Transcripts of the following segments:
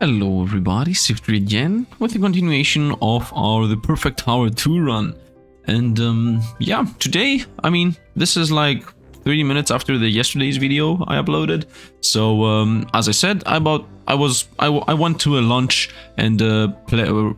Hello everybody, Sifd again with the continuation of our The Perfect Tower 2 run. And yeah, today, this is like 30 minutes after the yesterday's video I uploaded. So as I said, I went to a lunch and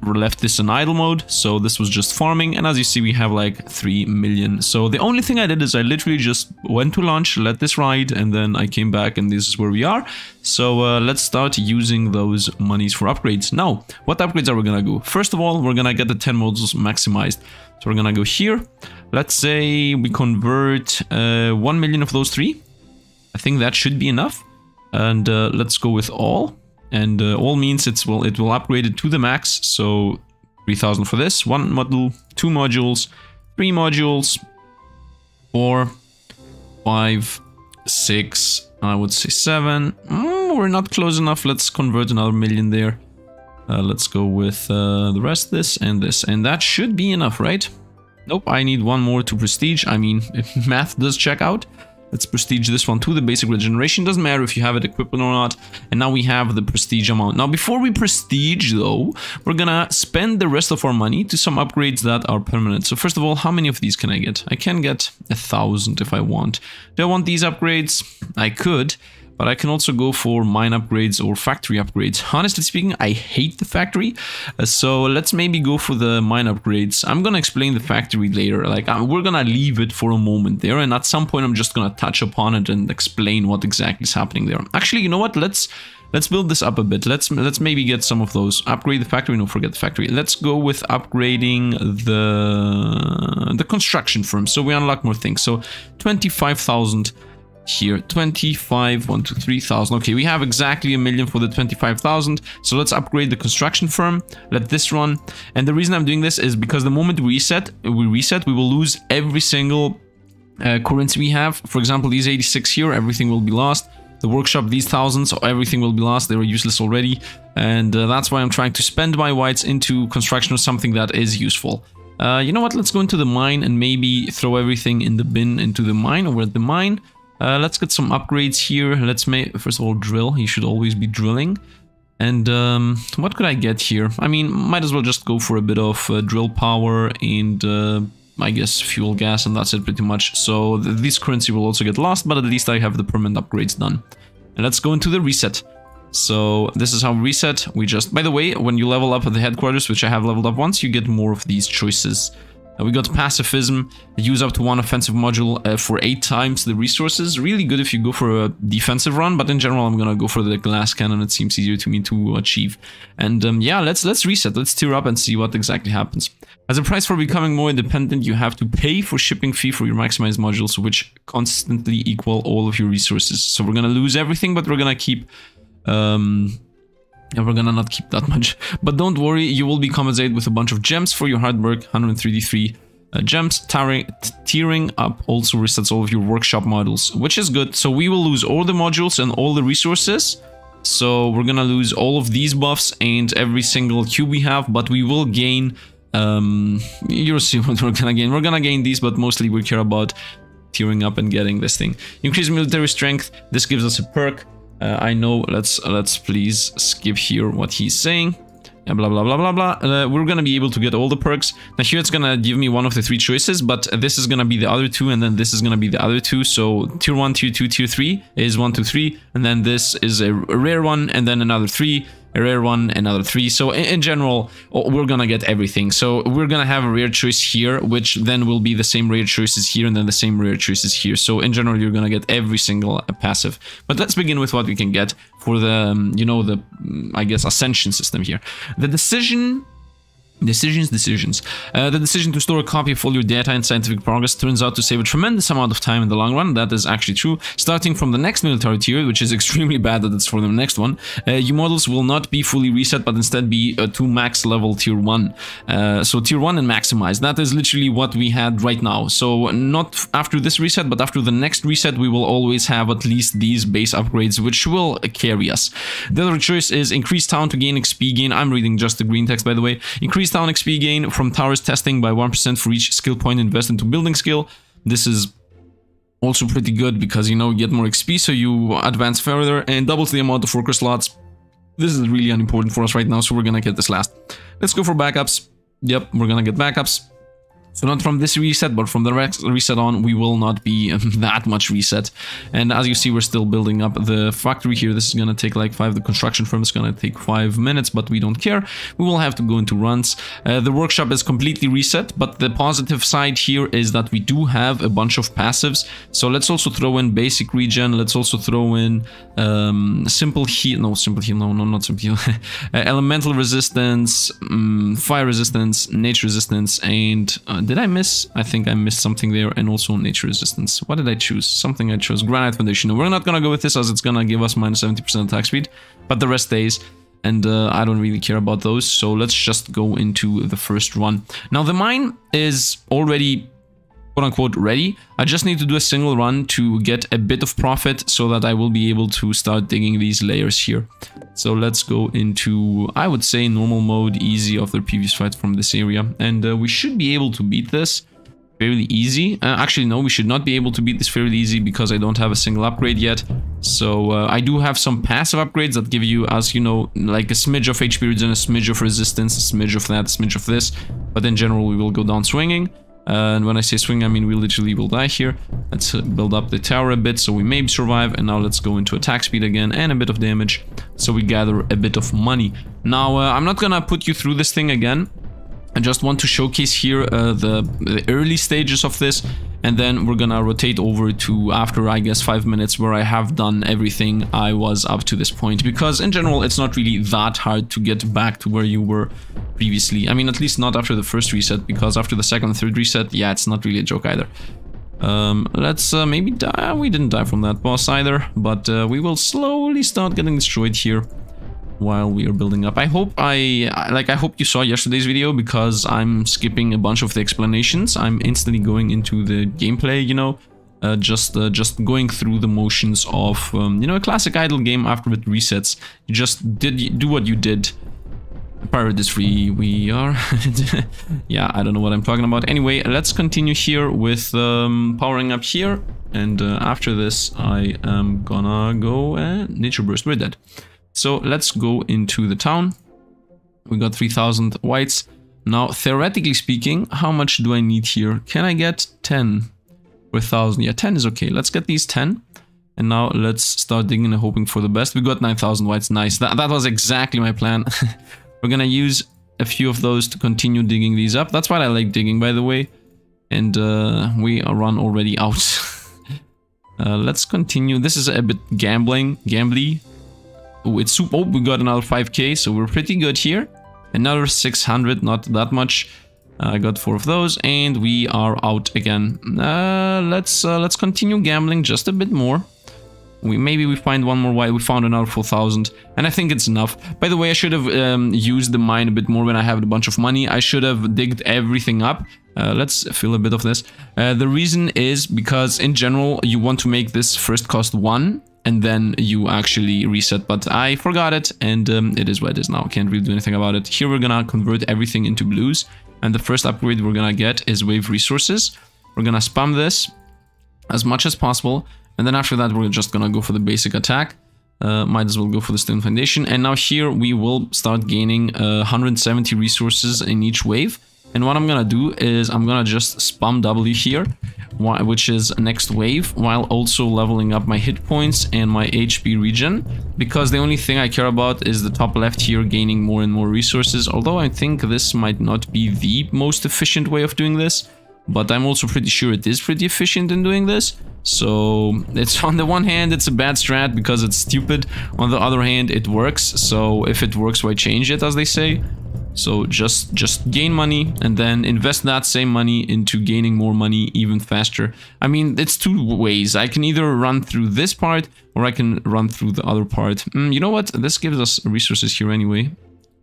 left this in idle mode. So this was just farming, and as you see we have like 3 million. So the only thing I did is I literally just went to lunch, let this ride, and then I came back and this is where we are. So let's start using those monies for upgrades. Now, what upgrades are we gonna do? First of all, we're gonna get the 10 modules maximized. So we're gonna go here. Let's say we convert 1 million of those 3. I think that should be enough. And let's go with all. And all means it will upgrade it to the max. So 3,000 for this. 1 module, 2 modules, 3 modules, 4, 5, 6, I would say 7. We're not close enough. Let's convert another million there. Let's go with the rest of this, and that should be enough, right? Nope, I need one more to prestige. I mean, if math does check out. Let's prestige this one to the basic regeneration. Doesn't matter if you have it equipped or not. And now we have the prestige amount. Now, before we prestige, though, we're gonna spend the rest of our money to some upgrades that are permanent. So first of all, how many of these can I get? I can get 1,000 if I want. Do I want these upgrades? I could. But I can also go for mine upgrades or factory upgrades. Honestly speaking, I hate the factory. So let's maybe go for the mine upgrades. I'm gonna explain the factory later. Like, we're gonna leave it for a moment there. And at some point, I'm just gonna touch upon it and explain what exactly is happening there. Actually, you know what? Let's build this up a bit. Let's maybe get some of those. Upgrade the factory. No, forget the factory. Let's go with upgrading the construction firm. So we unlock more things. So 25,000. Here, 25, 1, 2, 3,000. Okay, we have exactly 1 million for the 25,000. So let's upgrade the construction firm. Let this run. And the reason I'm doing this is because the moment we reset, we will lose every single currency we have. For example, these 86 here, everything will be lost. The workshop, these thousands, everything will be lost. They were useless already. And that's why I'm trying to spend my whites into construction or something that is useful. You know what? Let's go into the mine and maybe throw everything in the bin into the mine, over at the mine. Let's get some upgrades here. Let's make, first of all, drill. You should always be drilling. And what could I get here? I mean, might as well just go for a bit of drill power and I guess fuel gas, and that's it pretty much. So this currency will also get lost, but at least I have the permanent upgrades done. And let's go into the reset. So this is how we reset. We just, by the way, when you level up at the headquarters, which I have leveled up once, you get more of these choices. We got pacifism, use up to 1 offensive module for 8 times the resources. Really good if you go for a defensive run, but in general I'm gonna go for the glass cannon. It seems easier to me to achieve. And yeah, let's reset, let's tier up and see what exactly happens. As a price for becoming more independent, you have to pay for shipping fee for your maximized modules, which constantly equal all of your resources. So we're gonna lose everything, but we're gonna keep... and we're gonna not keep that much. But don't worry, you will be compensated with a bunch of gems for your hard work. 133 gems. Tiering up also resets all of your workshop modules, which is good. So we will lose all the modules and all the resources. So we're gonna lose all of these buffs and every single cube we have, but we will gain... you'll see what we're gonna gain. We're gonna gain these, but mostly we care about tiering up and getting this thing. Increase military strength. This gives us a perk. I know, let's please skip here what he's saying. Yeah, blah, blah, blah, blah, blah. We're gonna be able to get all the perks. Now here it's gonna give me one of the 3 choices, but this is gonna be the other 2, and then this is gonna be the other 2. So tier 1, tier 2, tier 3 is 1, 2, 3, and then this is a rare one, and then another 3. A rare one, another 3. So in general, we're gonna get everything. So we're gonna have a rare choice here, which then will be the same rare choices here, and then the same rare choices here. So in general, you're gonna get every single passive. But let's begin with what we can get for the, you know, the, I guess, ascension system here. The decisions. The decision to store a copy of all your data and scientific progress turns out to save a tremendous amount of time in the long run. That is actually true. Starting from the next military tier, which is extremely bad that it's for the next one, your models will not be fully reset, but instead be to max level tier 1. So tier 1 and maximize. That is literally what we had right now. So not after this reset, but after the next reset, we will always have at least these base upgrades, which will carry us. The other choice is increase town to gain XP gain. I'm reading just the green text, by the way. Increase town XP gain from towers testing by 1% for each skill point invested into building skill. This is also pretty good because, you know, you get more XP, so you advance further, and doubles the amount of worker slots This is really unimportant for us right now, so we're gonna get this last. Let's go for backups. Yep, we're gonna get backups. So not from this reset, but from the reset on, we will not be that much reset. And as you see, we're still building up the factory here. This is going to take like 5. The construction firm is going to take 5 minutes, but we don't care. We will have to go into runs. The workshop is completely reset, but the positive side here is that we do have a bunch of passives. So let's also throw in basic regen. Let's also throw in simple heal. No, simple heal. No, not simple heal. Elemental resistance, fire resistance, nature resistance, and... did I miss? I think I missed something there, and also nature resistance. What did I choose? Something I chose. Granite foundation. No, we're not gonna go with this as it's gonna give us minus 70% attack speed, but the rest stays, and I don't really care about those, so let's just go into the first run. Now, the mine is already quote-unquote ready. I just need to do a single run to get a bit of profit so that I will be able to start digging these layers here. So let's go into, I would say, normal mode, easy after previous fight from this area. And we should be able to beat this fairly easy. Actually, no, we should not be able to beat this fairly easy because I don't have a single upgrade yet. So I do have some passive upgrades that give you, as you know, like a smidge of HP regen, a smidge of resistance, a smidge of that, a smidge of this. But in general, we will go down swinging. And when I say swing, I mean we literally will die here. Let's build up the tower a bit so we may survive. And now let's go into attack speed again and a bit of damage so we gather a bit of money. Now, I'm not gonna put you through this thing again. I just want to showcase here the early stages of this, and then we're gonna rotate over to after, I guess, 5 minutes where I have done everything I was up to this point, because in general it's not really that hard to get back to where you were previously. I mean, at least not after the first reset, because after the second and third reset, yeah, it's not really a joke either. Let's maybe die. We didn't die from that boss either, but we will slowly start getting destroyed here while we are building up. I hope you saw yesterday's video, because I'm skipping a bunch of the explanations. I'm instantly going into the gameplay, you know, just going through the motions of you know, a classic idle game after it resets. You just do what you did. Pirate is free. We are yeah, I don't know what I'm talking about. Anyway, let's continue here with powering up here, and after this I am gonna go nature burst. We're dead. So let's go into the town. We got 3,000 whites. Now, theoretically speaking, how much do I need here? Can I get 10 or 1,000? Yeah, 10 is okay. Let's get these 10. And now let's start digging and hoping for the best. We got 9,000 whites. Nice. That was exactly my plan. We're gonna use a few of those to continue digging these up. That's why I like digging, by the way. And we are run already out. Let's continue. This is a bit gambly. Oh, it's super. Oh, we got another 5k, so we're pretty good here. Another 600, not that much. I got 4 of those, and we are out again. Let's continue gambling just a bit more. Maybe we find one more white. We found another 4,000, and I think it's enough. By the way, I should have used the mine a bit more when I had a bunch of money. I should have digged everything up. Let's fill a bit of this. The reason is because in general you want to make this first cost 1. And then you actually reset, but I forgot it, and it is what it is now. Can't really do anything about it. Here we're gonna convert everything into blues, and the first upgrade we're gonna get is wave resources. We're gonna spam this as much as possible, and then after that we're just gonna go for the basic attack. Might as well go for the stone foundation, and now here we will start gaining 170 resources in each wave. And what I'm gonna do is I'm gonna just spam W here, which is next wave, while also leveling up my hit points and my HP regen, because the only thing I care about is the top left here, gaining more and more resources. Although I think this might not be the most efficient way of doing this, but I'm also pretty sure it is pretty efficient in doing this. So it's, on the one hand it's a bad strat because it's stupid, on the other hand it works. So if it works, why change it, as they say. So just gain money and then invest that same money into gaining more money even faster. I mean, it's 2 ways. I can either run through this part or I can run through the other part. You know what? This gives us resources here anyway.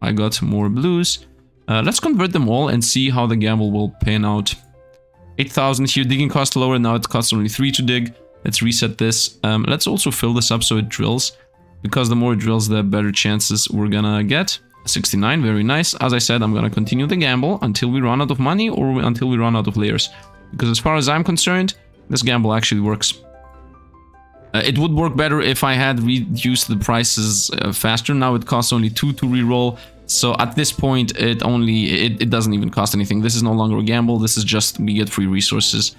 I got more blues. Let's convert them all and see how the gamble will pan out. 8,000 here. Digging cost lower. Now it costs only 3 to dig. Let's reset this. Let's also fill this up so it drills, because the more it drills, the better chances we're gonna get. 69, very nice. As I said, I'm gonna continue the gamble until we run out of money or until we run out of layers, because as far as I'm concerned, this gamble actually works. It would work better if I had reduced the prices faster. Now it costs only 2 to reroll. So at this point, it doesn't even cost anything. This is no longer a gamble. This is just we get free resources.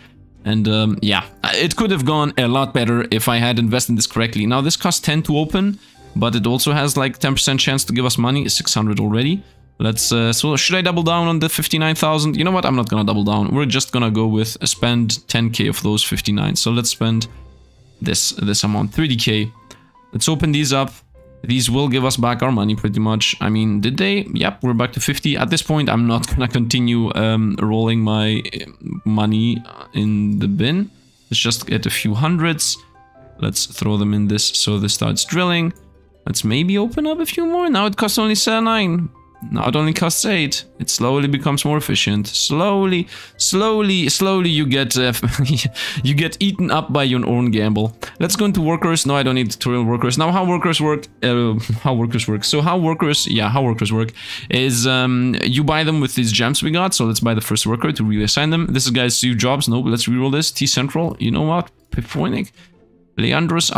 And yeah, it could have gone a lot better if I had invested this correctly. Now this costs 10 to open, but it also has like 10% chance to give us money. 600 already. Let's so should I double down on the 59,000? You know what? I'm not gonna double down. We're just gonna go with spend 10k of those 59. So let's spend this amount, 30k. Let's open these up. These will give us back our money pretty much. I mean, did they? Yep, we're back to 50. At this point, I'm not gonna continue rolling my money in the bin. Let's just get a few hundreds. Let's throw them in this so this starts drilling. Let's maybe open up a few more. Now it costs only 9. Now it only costs 8. It slowly becomes more efficient. Slowly you get you get eaten up by your own gamble. Let's go into workers. No, I don't need tutorial workers. Now how workers work? So how workers work is you buy them with these gems we got. So let's buy the first worker to reassign them. This is guys Steve Jobs. No, let's reroll this. T Central. You know what? Piphonik. Leandros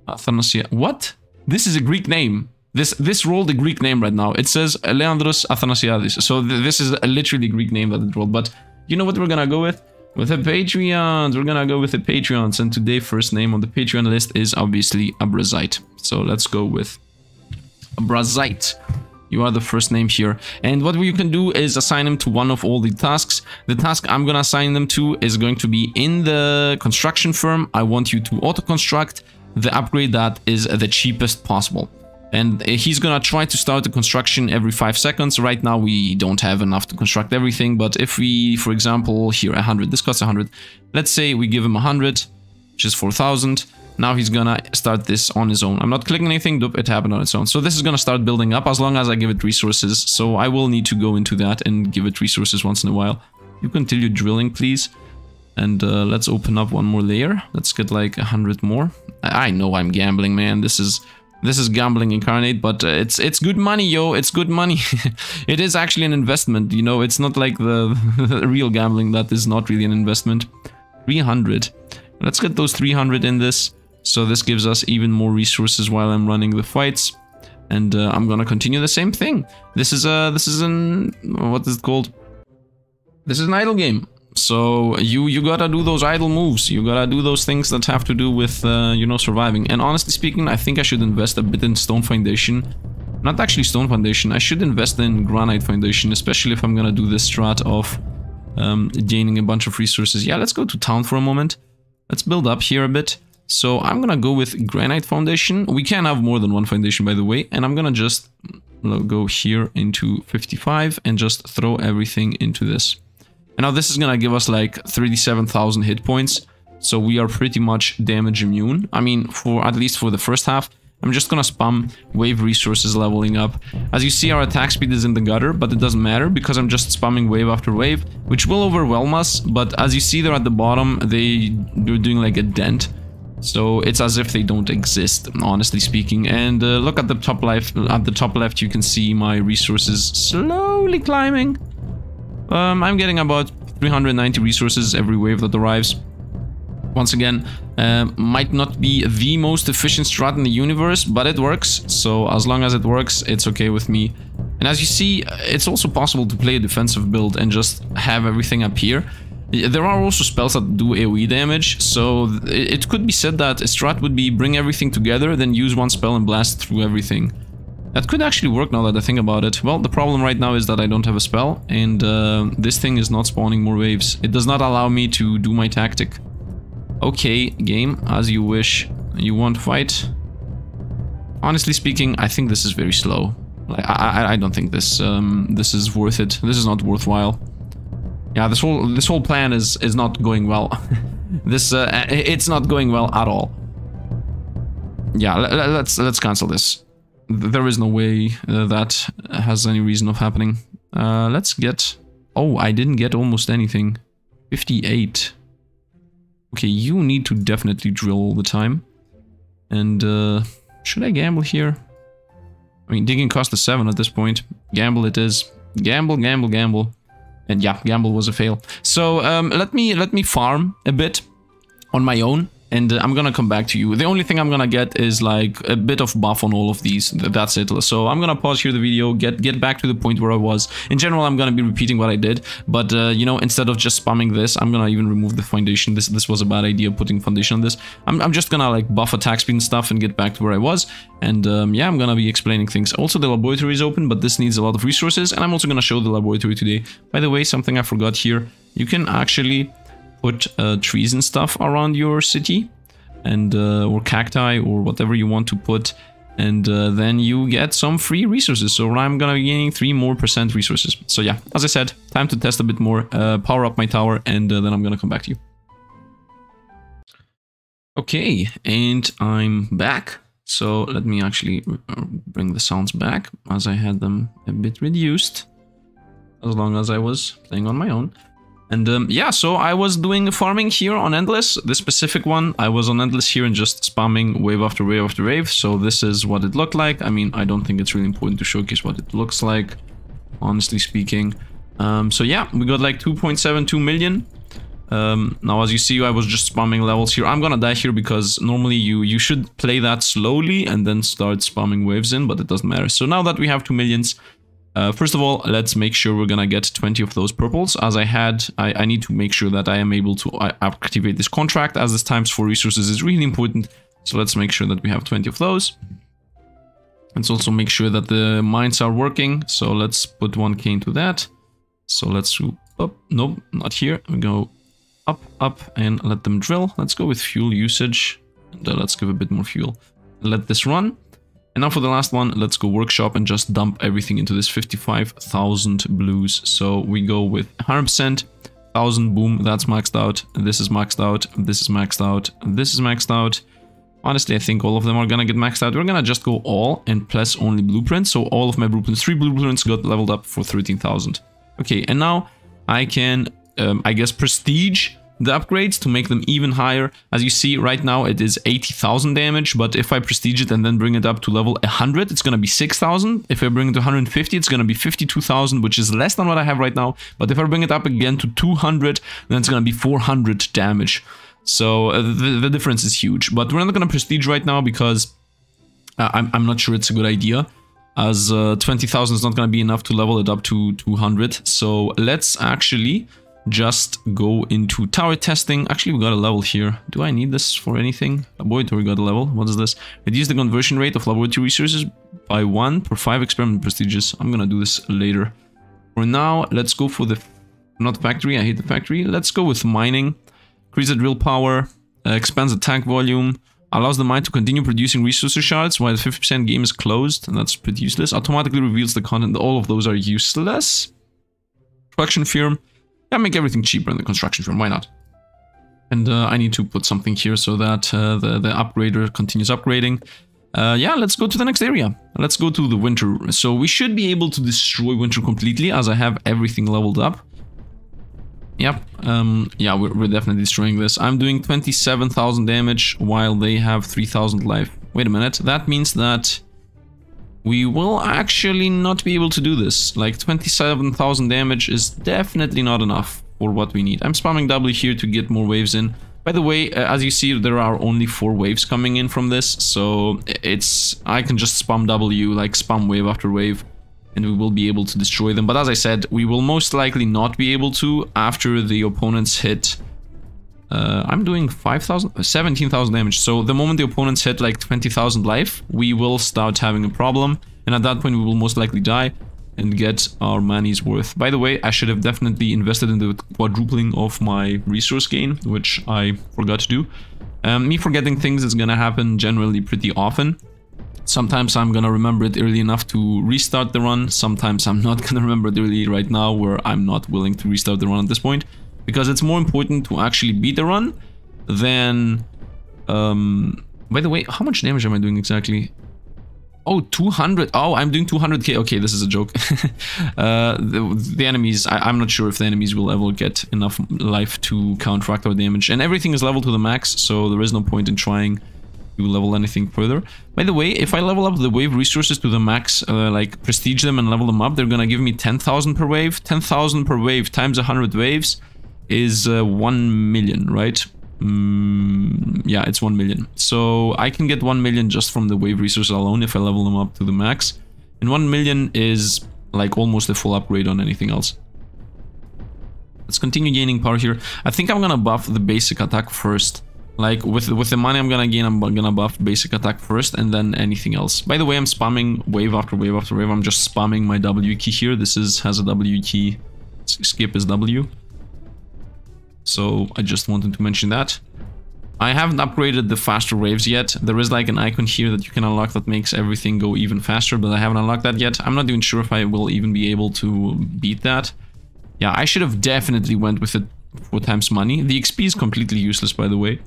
Athanasia. What? This is a Greek name. This rolled a Greek name right now. It says Leandros Athanasiadis. So this is literally a Greek name that it rolled. But you know what we're gonna go with? With the Patreons. We're gonna go with the Patreons. And today's first name on the Patreon list is obviously Abrazite. So let's go with Abrazite. You are the first name here. And what you can do is assign them to one of all the tasks. The task I'm gonna assign them to is going to be in the construction firm. I want you to auto-construct the upgrade that is the cheapest possible. And he's gonna try to start the construction every 5 seconds. Right now we don't have enough to construct everything, but if we, for example, here 100, this costs 100. Let's say we give him 100, which is 4,000. Now he's gonna start this on his own. I'm not clicking anything, it happened on its own. So this is gonna start building up as long as I give it resources. So I will need to go into that and give it resources once in a while. You continue drilling, please. And let's open up one more layer. Let's get like 100 more. I know I'm gambling, man. This is gambling incarnate, but it's good money, yo. It's good money. It is actually an investment, you know. It's not like the real gambling that is not really an investment. 300. Let's get those 300 in this. So this gives us even more resources while I'm running the fights. And I'm gonna continue the same thing. This is an what is it called? This is an idle game. So you gotta do those idle moves. You gotta do those things that have to do with you know, surviving. And honestly speaking, I think I should invest a bit in stone foundation. Not actually stone foundation. I should invest in granite foundation, especially if I'm gonna do this strat of gaining a bunch of resources. Yeah, let's go to town for a moment. Let's build up here a bit. So I'm gonna go with granite foundation. We can have more than one foundation, by the way. And I'm gonna just go here into 55 and just throw everything into this. And now this is gonna give us like 37,000 hit points. So we are pretty much damage immune. I mean, for at least for the first half. I'm just gonna spam wave resources leveling up. As you see, our attack speed is in the gutter, but it doesn't matter because I'm just spamming wave after wave, which will overwhelm us. But as you see there at the bottom, they're doing like a dent. So it's as if they don't exist, honestly speaking. And look at the top left. At the top left, you can see my resources slowly climbing. I'm getting about 390 resources every wave that arrives. Once again, might not be the most efficient strat in the universe, but it works. So as long as it works, it's okay with me. And as you see, it's also possible to play a defensive build and just have everything up here. There are also spells that do AoE damage, so it could be said that a strat would be bring everything together, then use one spell and blast through everything. That could actually work now that I think about it. Well, the problem right now is that I don't have a spell, and this thing is not spawning more waves. It does not allow me to do my tactic. Okay, game, as you wish. You want fight? Honestly speaking, I think this is very slow. Like, I don't think this this is worth it. This is not worthwhile. Yeah, this whole plan is not going well. It's not going well at all. Yeah, let's cancel this. There is no way that has any reason of happening. Let's get... Oh, I didn't get almost anything. 58. Okay, you need to definitely drill all the time. And should I gamble here? I mean, digging cost us 7 at this point. Gamble it is. Gamble, gamble, gamble. And yeah, gamble was a fail. So let me farm a bit on my own. and I'm gonna come back to you. The only thing I'm gonna get is like a bit of buff on all of these. That's it. So I'm gonna pause here the video, get back to the point where I was. In general, I'm gonna be repeating what I did, but you know, instead of just spamming this, I'm gonna even remove the foundation. This was a bad idea, putting foundation on this. I'm just gonna like buff attack speed and stuff and get back to where I was. And yeah, I'm gonna be explaining things. Also, the laboratory is open, but this needs a lot of resources, and I'm also gonna show the laboratory today. By the way, something I forgot here, you can actually put trees and stuff around your city, and or cacti or whatever you want to put, and then you get some free resources. So I'm gonna be gaining 3% more resources. So yeah, as I said, time to test a bit more, power up my tower, and then I'm gonna come back to you. Okay, and I'm back. So let me actually bring the sounds back, as I had them a bit reduced, as long as I was playing on my own. And yeah, so I was doing farming here on Endless. This specific one, I was on Endless here and just spamming wave after wave after wave. So this is what it looked like. I mean, I don't think it's really important to showcase what it looks like, honestly speaking. So yeah, we got like 2.72 million. Now, as you see, I was just spamming levels here. I'm gonna die here because normally you should play that slowly and then start spamming waves in, but it doesn't matter. So now that we have 2 millions, first of all, let's make sure we're gonna get 20 of those purples. As I need to make sure that I am able to activate this contract, as this times 4 resources is really important. So let's make sure that we have 20 of those. Let's also make sure that the mines are working. So let's put 1k into that. So let's go up. Nope, not here. We go up, and let them drill. Let's go with fuel usage, and let's give a bit more fuel. Let this run. And now for the last one, let's go workshop and just dump everything into this 55,000 blues. So we go with 100%, 1,000, boom, that's maxed out. This is maxed out, this is maxed out, this is maxed out. Honestly, I think all of them are gonna get maxed out. We're gonna just go all and plus only blueprints. So all of my blueprints, 3 blueprints got leveled up for 13,000. Okay, and now I can, I guess, prestige the upgrades to make them even higher. As you see, right now it is 80,000 damage, but if I prestige it and then bring it up to level 100, it's gonna be 6,000. If I bring it to 150, it's gonna be 52,000, which is less than what I have right now. But if I bring it up again to 200, then it's gonna be 400 damage. So the difference is huge. But we're not gonna prestige right now because I'm not sure it's a good idea, as 20,000 is not gonna be enough to level it up to 200. So let's actually just go into tower testing. Actually, we got a level here. Do I need this for anything? Laboratory got a level. What is this? Reduce the conversion rate of laboratory resources by 1 per 5 experiment prestiges. I'm gonna do this later. For now, let's go for the... not factory, I hate the factory. Let's go with mining. Increase the drill power. Expands attack volume. Allows the mine to continue producing resource shards while the 50% game is closed. And that's pretty useless. Automatically reveals the content. All of those are useless. Production firm. Yeah, make everything cheaper in the construction firm, why not? And I need to put something here so that the upgrader continues upgrading. Yeah, let's go to the next area. Let's go to the winter. So we should be able to destroy winter completely, as I have everything leveled up. Yep, yeah, we're definitely destroying this. I'm doing 27,000 damage while they have 3,000 life. Wait a minute, that means that we will actually not be able to do this. Like 27,000 damage is definitely not enough for what we need. I'm spamming W here to get more waves in. By the way, as you see, there are only 4 waves coming in from this, so I can just spam W, like spam wave after wave, and we will be able to destroy them. But as I said, we will most likely not be able to after the opponents hit... I'm doing 17,000 damage. So the moment the opponents hit like 20,000 life, we will start having a problem. And at that point, we will most likely die and get our money's worth. By the way, I should have definitely invested in the quadrupling of my resource gain, which I forgot to do. Me forgetting things is gonna happen generally pretty often. Sometimes I'm gonna remember it early enough to restart the run. Sometimes I'm not gonna remember it early right now, where I'm not willing to restart the run at this point. Because it's more important to actually beat the run than... by the way, how much damage am I doing exactly? Oh, 200. Oh, I'm doing 200k. Okay, this is a joke. The enemies, I'm not sure if the enemies will ever get enough life to counteract our damage. And everything is leveled to the max, so there is no point in trying to level anything further. By the way, if I level up the wave resources to the max, like prestige them and level them up, they're gonna give me 10,000 per wave. 10,000 per wave times 100 waves is 1 million, right? Yeah, it's 1 million. So I can get 1 million just from the wave resources alone if I level them up to the max. And 1 million is like almost a full upgrade on anything else. Let's continue gaining power here. I think I'm gonna buff the basic attack first. Like with the money I'm gonna gain, I'm gonna buff basic attack first and then anything else. By the way, I'm spamming wave after wave after wave. I'm just spamming my W key here. This has a W key. Skip is W. So I just wanted to mention that. I haven't upgraded the faster waves yet. There is like an icon here that you can unlock that makes everything go even faster, but I haven't unlocked that yet. I'm not even sure if I will even be able to beat that. Yeah, I should have definitely went with it 4 times money. The XP is completely useless, by the way,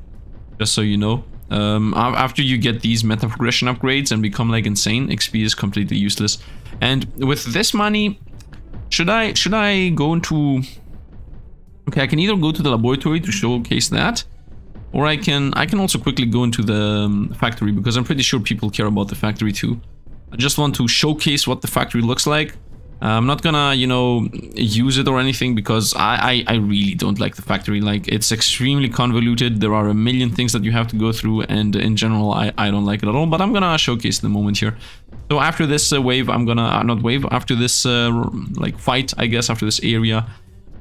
just so you know. After you get these meta progression upgrades and become like insane, XP is completely useless. And with this money, should I go into... Okay, I can either go to the laboratory to showcase that, or I can also quickly go into the factory, because I'm pretty sure people care about the factory too. I just want to showcase what the factory looks like. I'm not gonna, you know, use it or anything, because I really don't like the factory. Like, it's extremely convoluted. There are a million things that you have to go through, and in general, I don't like it at all. But I'm gonna showcase the moment here. So after this wave, I'm gonna, not wave, after this, like, fight, I guess, after this area,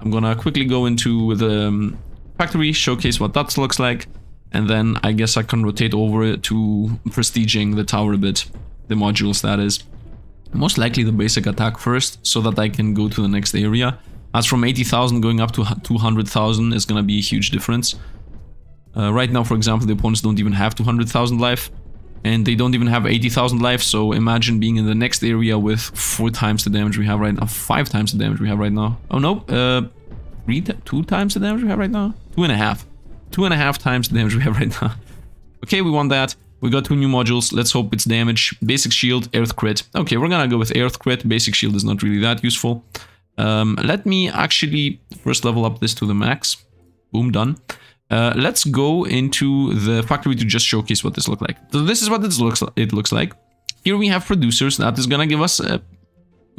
I'm gonna quickly go into the factory, showcase what that looks like, and then I guess I can rotate over to prestiging the tower a bit, the modules, that is. Most likely the basic attack first, so that I can go to the next area. As from 80,000 going up to 200,000 is gonna be a huge difference. Right now, for example, the opponents don't even have 200,000 life, and they don't even have 80,000 life, so imagine being in the next area with 4 times the damage we have right now, 5 times the damage we have right now. Oh no, 2 times the damage we have right now? 2.5. 2.5 times the damage we have right now. Okay, we won that. We got 2 new modules. Let's hope it's damage. Basic shield, earth crit. Okay, we're gonna go with earth crit. Basic shield is not really that useful. Let me actually first level up this to the max. Boom, done. Let's go into the factory to just showcase what this looks like. So this is what it looks like. Here we have producers. That is gonna give us a...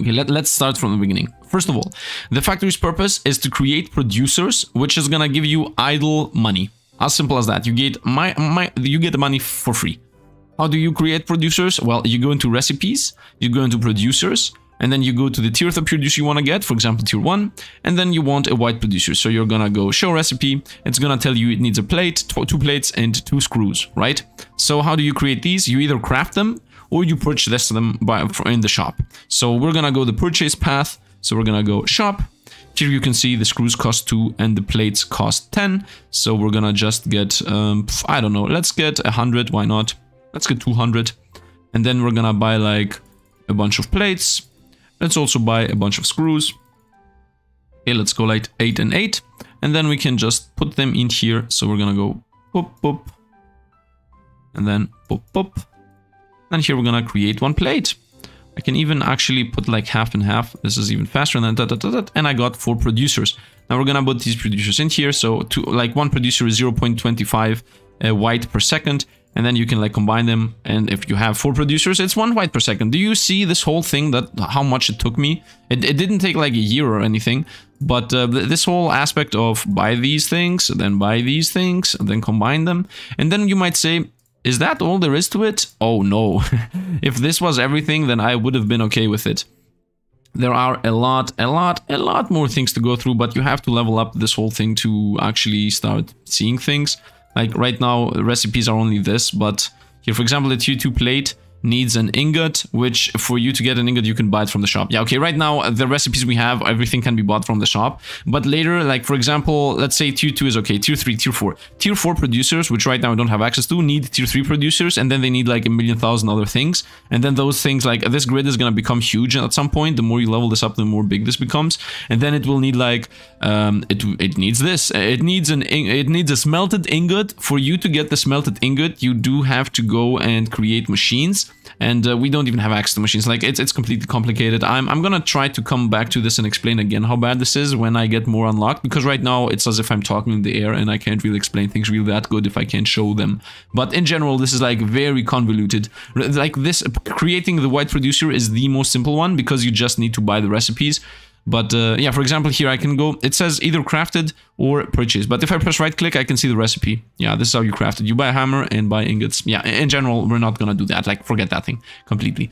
Okay, let's start from the beginning. First of all, the factory's purpose is to create producers, which is gonna give you idle money. As simple as that. You get you get the money for free. How do you create producers? Well, you go into recipes, you go into producers, and then you go to the tier of the producer you want to get, for example, tier 1, and then you want a white producer. So you're gonna go show recipe. It's gonna tell you it needs a plate, 2 plates, and 2 screws, right? So how do you create these? You either craft them or you purchase them in the shop. So we're gonna go the purchase path. So we're gonna go shop. Here you can see the screws cost 2 and the plates cost 10. So we're gonna just get, I don't know, let's get 100, why not? Let's get 200. And then we're gonna buy like a bunch of plates. Let's also buy a bunch of screws. Okay, let's go like 8 and 8. And then we can just put them in here. So we're gonna go boop, boop. And then boop, boop. And here we're gonna create 1 plate. I can even actually put like half and half. This is even faster than that. And I got 4 producers. Now we're gonna put these producers in here. So like 1 producer is 0.25 white per second. And then you can like combine them. And if you have 4 producers, it's 1 white per second. Do you see this whole thing, that how much it took me? It didn't take like a year or anything. But this whole aspect of buy these things, then buy these things, and then combine them. And then you might say, is that all there is to it? Oh no. If this was everything, then I would have been okay with it. There are a lot more things to go through, but you have to level up this whole thing to actually start seeing things. Like right now, recipes are only this, but here, for example, the tier 2 plate needs an ingot, which for you to get an ingot, you can buy it from the shop. Yeah, okay, right now, the recipes we have, everything can be bought from the shop. But later, like, for example, let's say tier 2 is okay, tier 3, tier 4. Tier 4 producers, which right now I don't have access to, need tier 3 producers, and then they need like 1,000,000 other things. And then those things, like, this grid is gonna become huge at some point. The more you level this up, the more big this becomes. And then it will need like, it needs this. It needs a smelted ingot. For you to get the smelted ingot, you do have to go and create machines. And we don't even have access to machines. Like, it's completely complicated. I'm gonna try to come back to this and explain again how bad this is when I get more unlocked, because right now it's as if I'm talking in the air and I can't really explain things really that good if I can't show them. But in general, this is like very convoluted. Like this, creating the white producer is the most simple one, because you just need to buy the recipes. But yeah, for example, here I can go, it says either crafted or purchased. But if I press right click, I can see the recipe. Yeah, this is how you craft it. You buy a hammer and buy ingots. Yeah, in general, we're not gonna do that. Like, forget that thing completely.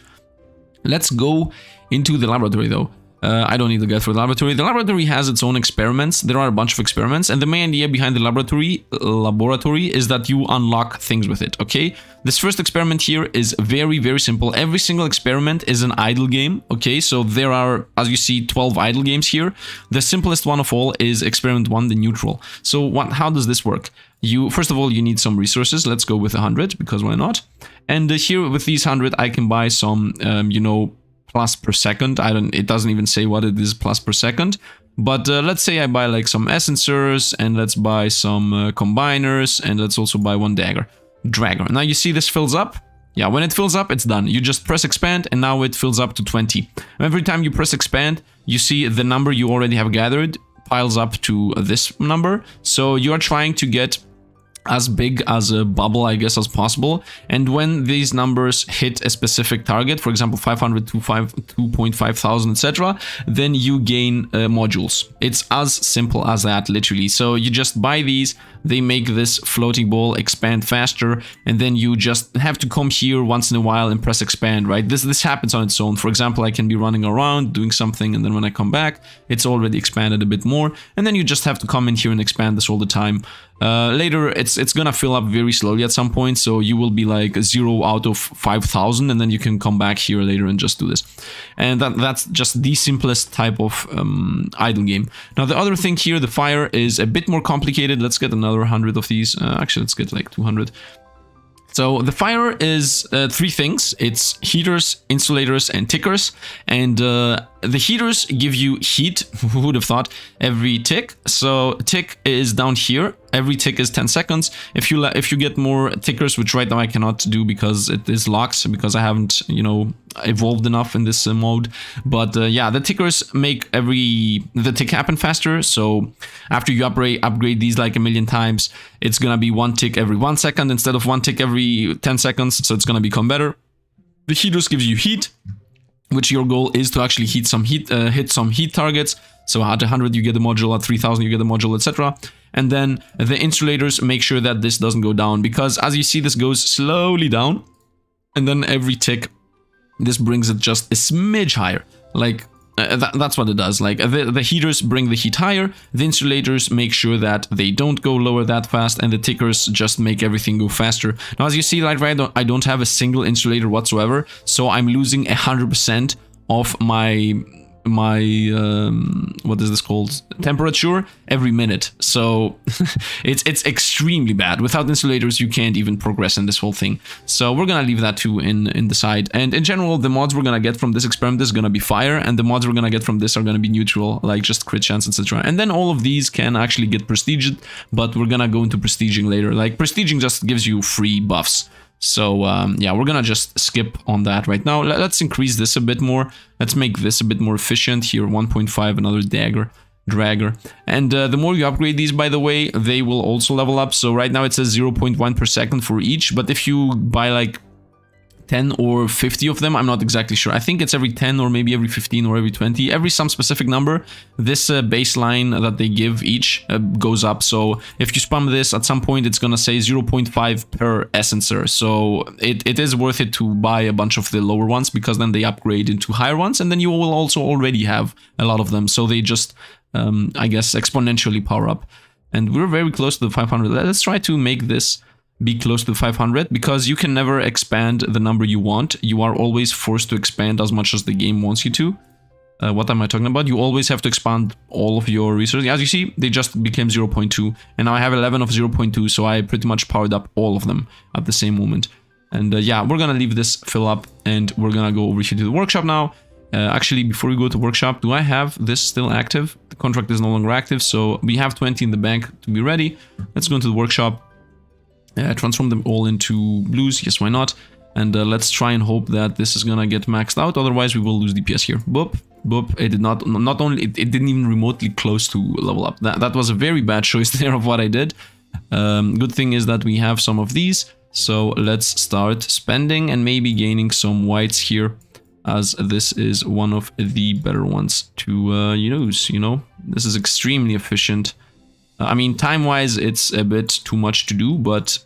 Let's go into the laboratory though. I don't need to get through the laboratory. The laboratory has its own experiments. There are a bunch of experiments, and the main idea behind the laboratory is that you unlock things with it, okay? This first experiment here is very, very simple. Every single experiment is an idle game, okay? So there are, as you see, 12 idle games here. The simplest one of all is experiment 1, the neutral. So how does this work? First of all, you need some resources. Let's go with 100, because why not? And here with these 100, I can buy some, you know, plus per second. It doesn't even say what it is plus per second. But let's say I buy like some essencers, and let's buy some combiners, and let's also buy one dragger. Now you see this fills up. Yeah, when it fills up, it's done. You just press expand, and now it fills up to 20. Every time you press expand, you see the number you already have gathered piles up to this number. So you are trying to get as big as a bubble, I guess, as possible. And when these numbers hit a specific target, for example 500, 2.5 thousand, etc., then you gain modules. It's as simple as that, literally. So you just buy these, they make this floating ball expand faster, and then you just have to come here once in a while and press expand, right? This happens on its own. For example, I can be running around doing something, and then when I come back, it's already expanded a bit more, and then you just have to come in here and expand this all the time. Later, it's gonna fill up very slowly at some point, so you will be like 0 out of 5,000, and then you can come back here later and just do this. And that's just the simplest type of idle game. Now, the other thing here, the fire, is a bit more complicated. Let's get another 100 of these. Actually, let's get like 200. So the fire is 3 things. It's heaters, insulators, and tickers. And the heaters give you heat, who would have thought, every tick. So tick is down here. Every tick is 10 seconds. If you get more tickers, which right now I cannot do because it is locked, because I haven't, you know, evolved enough in this mode. But yeah, the tickers make the tick happen faster. So after you upgrade these like a million times, it's gonna be 1 tick every 1 second instead of 1 tick every 10 seconds. So it's gonna become better. The heaters gives you heat, which your goal is to actually hit some heat targets. So at 100 you get a module, at 3000 you get a module, etc. And then the insulators make sure that this doesn't go down, because as you see, this goes slowly down, and then every tick, this brings it just a smidge higher. Like that's what it does. Like the heaters bring the heat higher, the insulators make sure that they don't go lower that fast, and the tickers just make everything go faster. Now, as you see, like I don't have a single insulator whatsoever, so I'm losing 100% of my what is this called, temperature every minute. So it's extremely bad. Without insulators, you can't even progress in this whole thing. So we're gonna leave that too in the side. And in general, the mods we're gonna get from this experiment is gonna be fire, and the mods we're gonna get from this are gonna be neutral, like just crit chance, etc. And then all of these can actually get prestiged, but we're gonna go into prestiging later. Like prestiging just gives you free buffs. So yeah, we're gonna just skip on that right now. Let's increase this a bit more. Let's make this a bit more efficient. Here, 1.5, another dragger. And the more you upgrade these, by the way, they will also level up. So right now it says 0.1 per second for each, but if you buy like 10 or 50 of them, I'm not exactly sure. I think it's every 10 or maybe every 15 or every 20, every some specific number. This baseline that they give each goes up. So if you spam this, at some point it's gonna say 0.5 per essencer. So it is worth it to buy a bunch of the lower ones, because then they upgrade into higher ones, and then you will also already have a lot of them. So they just, I guess, exponentially power up. And we're very close to the 500. Let's try to make this be close to 500, because you can never expand the number you want. You are always forced to expand as much as the game wants you to. What am I talking about? You always have to expand all of your resources. As you see, they just became 0.2, and now I have 11 of 0.2, so I pretty much powered up all of them at the same moment. And yeah, we're gonna leave this fill up, and we're gonna go over here to the workshop now. Actually, before we go to workshop, do I have this still active? The contract is no longer active, so we have 20 in the bank to be ready. Let's go into the workshop. Transform them all into blues. Yes, why not? And let's try and hope that this is gonna get maxed out. Otherwise, we will lose DPS here. Boop, boop. It did not only, it didn't even remotely close to level up. That was a very bad choice there of what I did. Good thing is that we have some of these. So let's start spending and maybe gaining some whites here. as this is one of the better ones to use, you know. This is extremely efficient. I mean, time-wise, it's a bit too much to do, but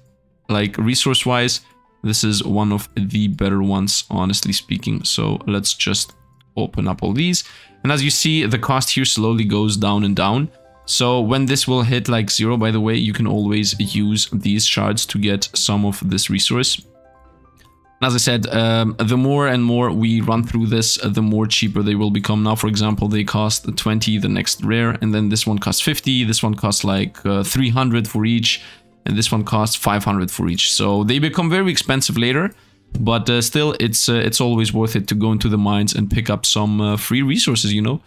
like resource-wise, this is one of the better ones, honestly speaking. So let's just open up all these. And as you see, the cost here slowly goes down and down. So when this will hit like 0, by the way, you can always use these shards to get some of this resource. As I said, the more and more we run through this, the more cheaper they will become. Now, for example, they cost 20, the next rare, and then this one costs 50, this one costs like 300 for each, and this one costs 500 for each. So they become very expensive later, but still, it's always worth it to go into the mines and pick up some free resources, you know.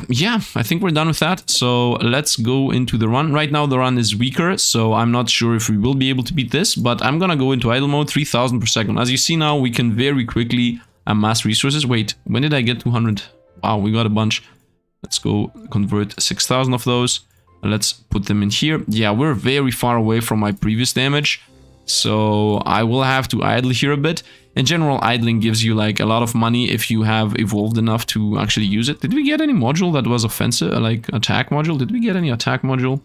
Yeah, I think we're done with that. So let's go into the run. Right now the run is weaker, so I'm not sure if we will be able to beat this, but I'm gonna go into idle mode, 3000 per second. As you see now, we can very quickly amass resources. Wait, when did I get 200? Wow, we got a bunch. Let's go convert 6000 of those. Let's put them in here. Yeah, we're very far away from my previous damage, so I will have to idle here a bit. In general, idling gives you like a lot of money if you have evolved enough to actually use it. Did we get any module that was offensive, like attack module? Did we get any attack module?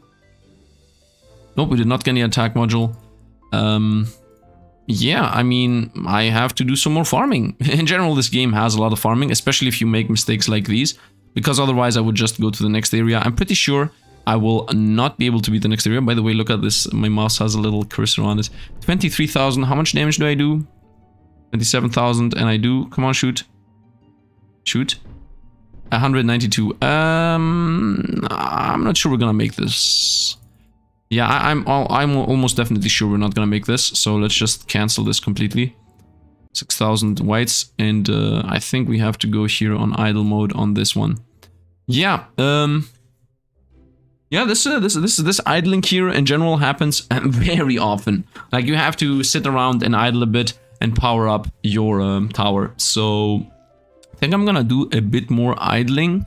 Nope, we did not get any attack module. Yeah, I mean, I have to do some more farming. In general, this game has a lot of farming, especially if you make mistakes like these, because otherwise I would just go to the next area. I'm pretty sure I will not be able to beat the next area. By the way, look at this. My mouse has a little cursor on it. 23,000. How much damage do I do? 27,000, and I do. Come on, shoot. Shoot. 192. I'm not sure we're gonna make this. Yeah, I'm almost definitely sure we're not gonna make this. So let's just cancel this completely. 6,000 whites, and I think we have to go here on idle mode on this one. Yeah. Yeah, this idling here in general happens very often. Like you have to sit around and idle a bit and power up your tower. So I think I'm gonna do a bit more idling,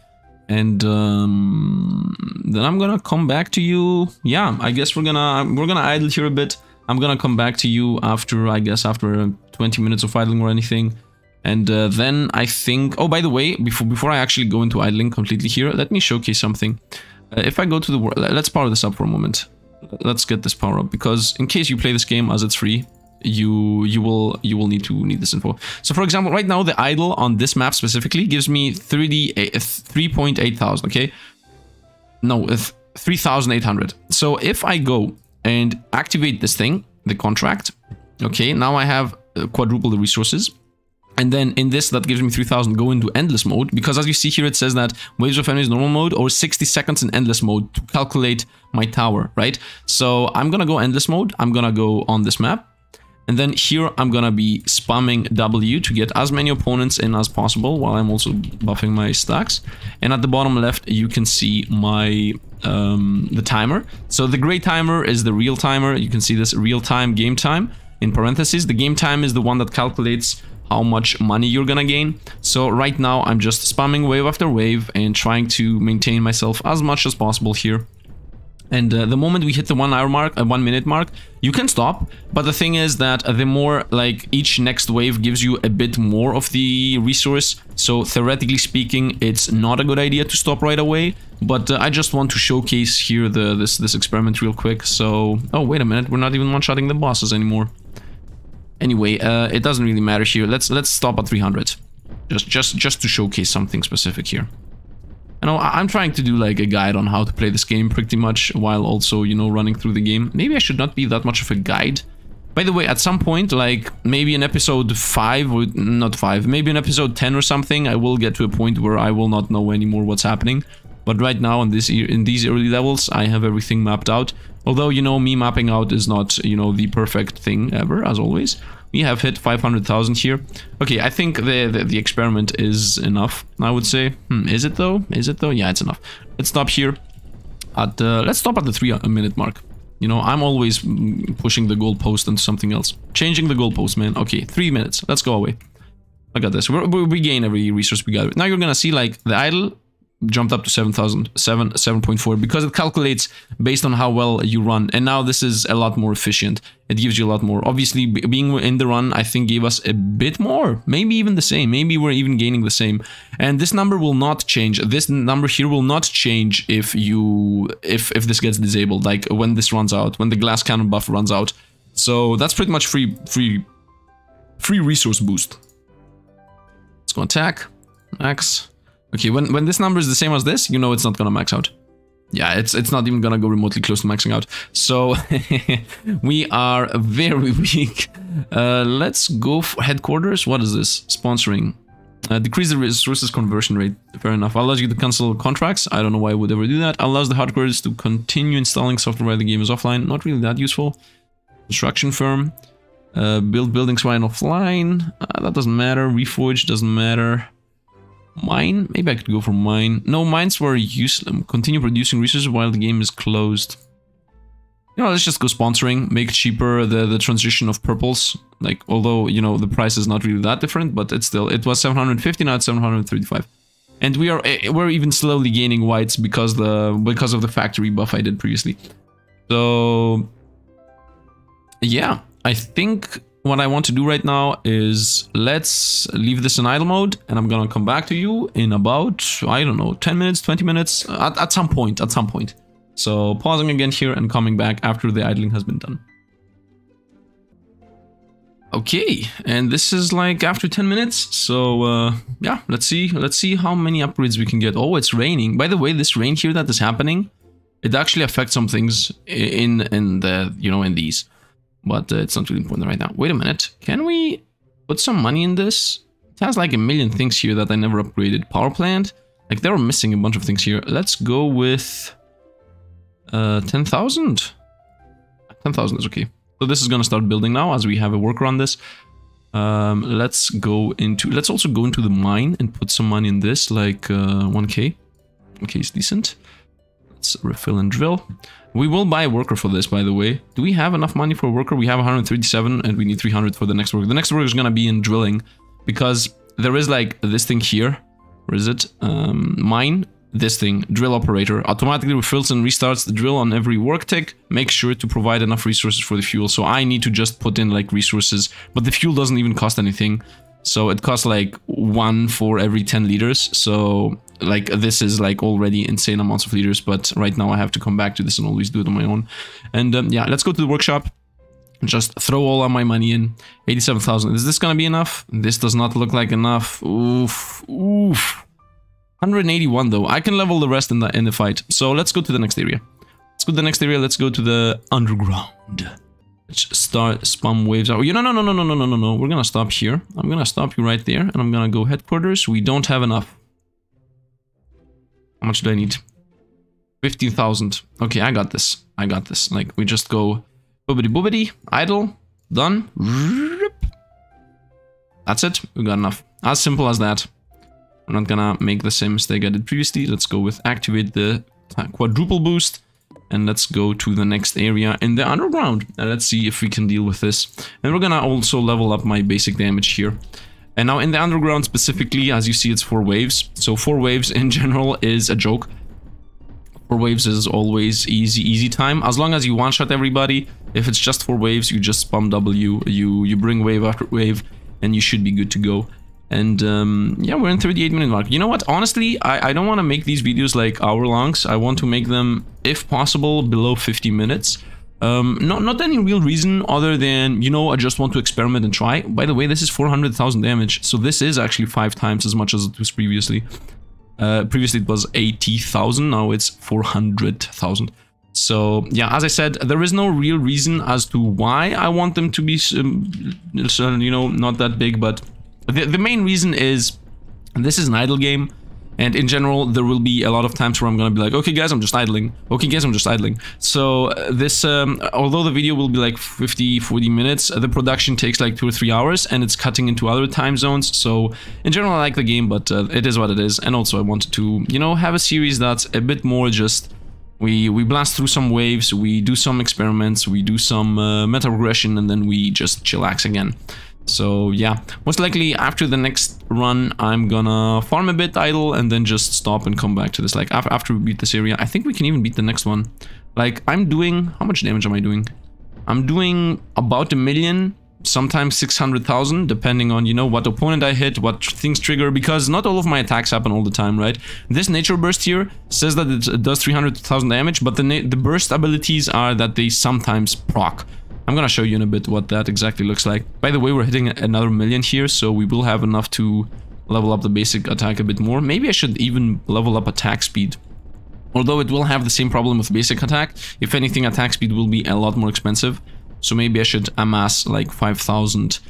and then I'm gonna come back to you. Yeah, I guess we're gonna idle here a bit. I'm gonna come back to you after, I guess, after 20 minutes of idling or anything. And then I think, oh, by the way, before I actually go into idling completely here, let me showcase something. If I go to the world, let's power this up for a moment. Let's get this power up, because in case you play this game as it's free, you will need this info. So for example, right now the idle on this map specifically gives me 3.8 thousand. Okay, no, 3,800. So if I go and activate this thing, the contract, okay, now I have quadruple the resources. And then in this, that gives me 3,000, go into endless mode. Because as you see here, it says that waves of enemies normal mode or 60 seconds in endless mode to calculate my tower, right? So I'm gonna go endless mode. I'm gonna go on this map. And then here, I'm gonna be spamming W to get as many opponents in as possible while I'm also buffing my stacks. And at the bottom left, you can see my the timer. So the gray timer is the real timer. You can see this real time game time in parentheses. The game time is the one that calculates how much money you're gonna gain. So right now I'm just spamming wave after wave and trying to maintain myself as much as possible here. And the moment we hit the 1 hour mark, 1 minute mark, you can stop. But the thing is that the more, like, each next wave gives you a bit more of the resource. So theoretically speaking, it's not a good idea to stop right away. But I just want to showcase here this experiment real quick. So, oh wait a minute, we're not even one-shotting the bosses anymore. Anyway, it doesn't really matter here. Let's stop at 300, just to showcase something specific here. You know, I'm trying to do like a guide on how to play this game pretty much, while also, you know, running through the game. Maybe I should not be that much of a guide. By the way, at some point, like maybe in episode 5 or not 5, maybe in episode 10 or something, I will get to a point where I will not know anymore what's happening. But right now in these early levels, I have everything mapped out. Although, you know, me mapping out is not, you know, the perfect thing ever, as always. We have hit 500,000 here. Okay, I think the experiment is enough, I would say. Is it though? Is it though? Yeah, it's enough. Let's stop here. Let's stop at the 3 minute mark. You know, I'm always pushing the goalpost into something else. Changing the goalpost, man. Okay, 3 minutes. Let's go away. I got this. We gain every resource we got. Now you're gonna see, like, the idle jumped up to 7.4 because it calculates based on how well you run. And now this is a lot more efficient. It gives you a lot more. Obviously, being in the run, I think gave us a bit more, maybe even the same. Maybe we're even gaining the same. And this number will not change. This number here will not change if this gets disabled, like when this runs out, when the glass cannon buff runs out. So that's pretty much free resource boost. Let's go attack, max. Okay, when this number is the same as this, you know it's not gonna max out. Yeah, it's not even gonna go remotely close to maxing out. So we are very weak. Let's go for headquarters. What is this? Sponsoring. Decrease the resources conversion rate. Fair enough. Allows you to cancel contracts. I don't know why I would ever do that. Allows the hardwares to continue installing software while the game is offline. Not really that useful. Construction firm. Build buildings while offline. That doesn't matter. Reforge doesn't matter. Mine? Maybe I could go for mine. No, mines were useless. Continue producing resources while the game is closed. You know, let's just go sponsoring. Make cheaper the transition of purples. Like, although, you know, the price is not really that different, but it's still, it was 750, now it's 735. And we're even slowly gaining whites because of the factory buff I did previously. So yeah, I think what I want to do right now is let's leave this in idle mode, and I'm gonna come back to you in about, I don't know, 10 minutes, 20 minutes, at some point. So pausing again here and coming back after the idling has been done. Okay, and this is like after 10 minutes, so yeah, let's see how many upgrades we can get. Oh, it's raining. By the way, this rain here that is happening, it actually affects some things in the, you know, in these. But it's not really important right now. Wait a minute. Can we put some money in this? It has like a million things here that I never upgraded. Power plant. Like they were missing a bunch of things here. Let's go with 10,000. 10,000 is okay. So this is going to start building now as we have a worker on this. Let's also go into the mine and put some money in this, like 1k. Okay, it's decent. Let's refill and drill. We will buy a worker for this, by the way. Do we have enough money for a worker? We have 137 and we need 300 for the next worker. The next worker is going to be in drilling because there is like this thing here. Where is it? Mine. This thing, drill operator, automatically refills and restarts the drill on every work tick. Make sure to provide enough resources for the fuel. So I need to just put in like resources, but the fuel doesn't even cost anything. So it costs like 1 for every 10 liters. So like this is like already insane amounts of liters, but right now I have to come back to this and always do it on my own. And yeah, let's go to the workshop. Just throw all of my money in. 87,000. Is this gonna be enough? This does not look like enough. Oof. Oof. 181 though. I can level the rest in the fight. So let's go to the next area. Let's go to the next area. Let's go to the underground. Let's start spam waves. Oh, no. We're gonna stop here. I'm gonna stop you right there, and I'm gonna go headquarters. We don't have enough. How much do I need? 15,000. Okay, I got this. I got this. Like we just go boobity boobity, idle, done. That's it. We got enough. As simple as that. I'm not gonna make the same mistake I did previously. Let's go with activate the quadruple boost. And let's go to the next area in the underground. And let's see if we can deal with this. And we're gonna also level up my basic damage here. And now in the underground specifically, as you see, it's 4 waves. So 4 waves in general is a joke. 4 waves is always easy time. As long as you one-shot everybody. If it's just 4 waves, you just spam W. You bring wave after wave. And you should be good to go. And yeah, we're in 38-minute mark. You know what? Honestly, I don't want to make these videos like hour-longs. I want to make them, if possible, below 50 minutes. Not any real reason other than, you know, I just want to experiment and try. By the way, this is 400,000 damage. So this is actually 5 times as much as it was previously. Previously it was 80,000. Now it's 400,000. So yeah, as I said, there is no real reason as to why I want them to be, you know, not that big, but the main reason is this is an idle game, and in general there will be a lot of times where I'm gonna be like, okay guys, I'm just idling. Okay guys, I'm just idling. So this, although the video will be like 50-40 minutes, the production takes like 2 or 3 hours, and it's cutting into other time zones. So in general I like the game, but it is what it is. And also I wanted to, you know, have a series that's a bit more just we blast through some waves, we do some experiments, we do some meta regression, and then we just chillax again. So yeah, most likely after the next run, I'm gonna farm a bit idle and then just stop and come back to this. Like after we beat this area, I think we can even beat the next one. Like I'm doing, how much damage am I doing? I'm doing about 1 million, sometimes 600,000, depending on, you know, what opponent I hit, what things trigger, because not all of my attacks happen all the time, right? This nature burst here says that it does 300,000 damage, but the burst abilities are that they sometimes proc. I'm gonna show you in a bit what that exactly looks like. By the way, we're hitting another 1 million here, so we will have enough to level up the basic attack a bit more. Maybe I should even level up attack speed. Although it will have the same problem with basic attack. If anything, attack speed will be a lot more expensive. So maybe I should amass like 5,000,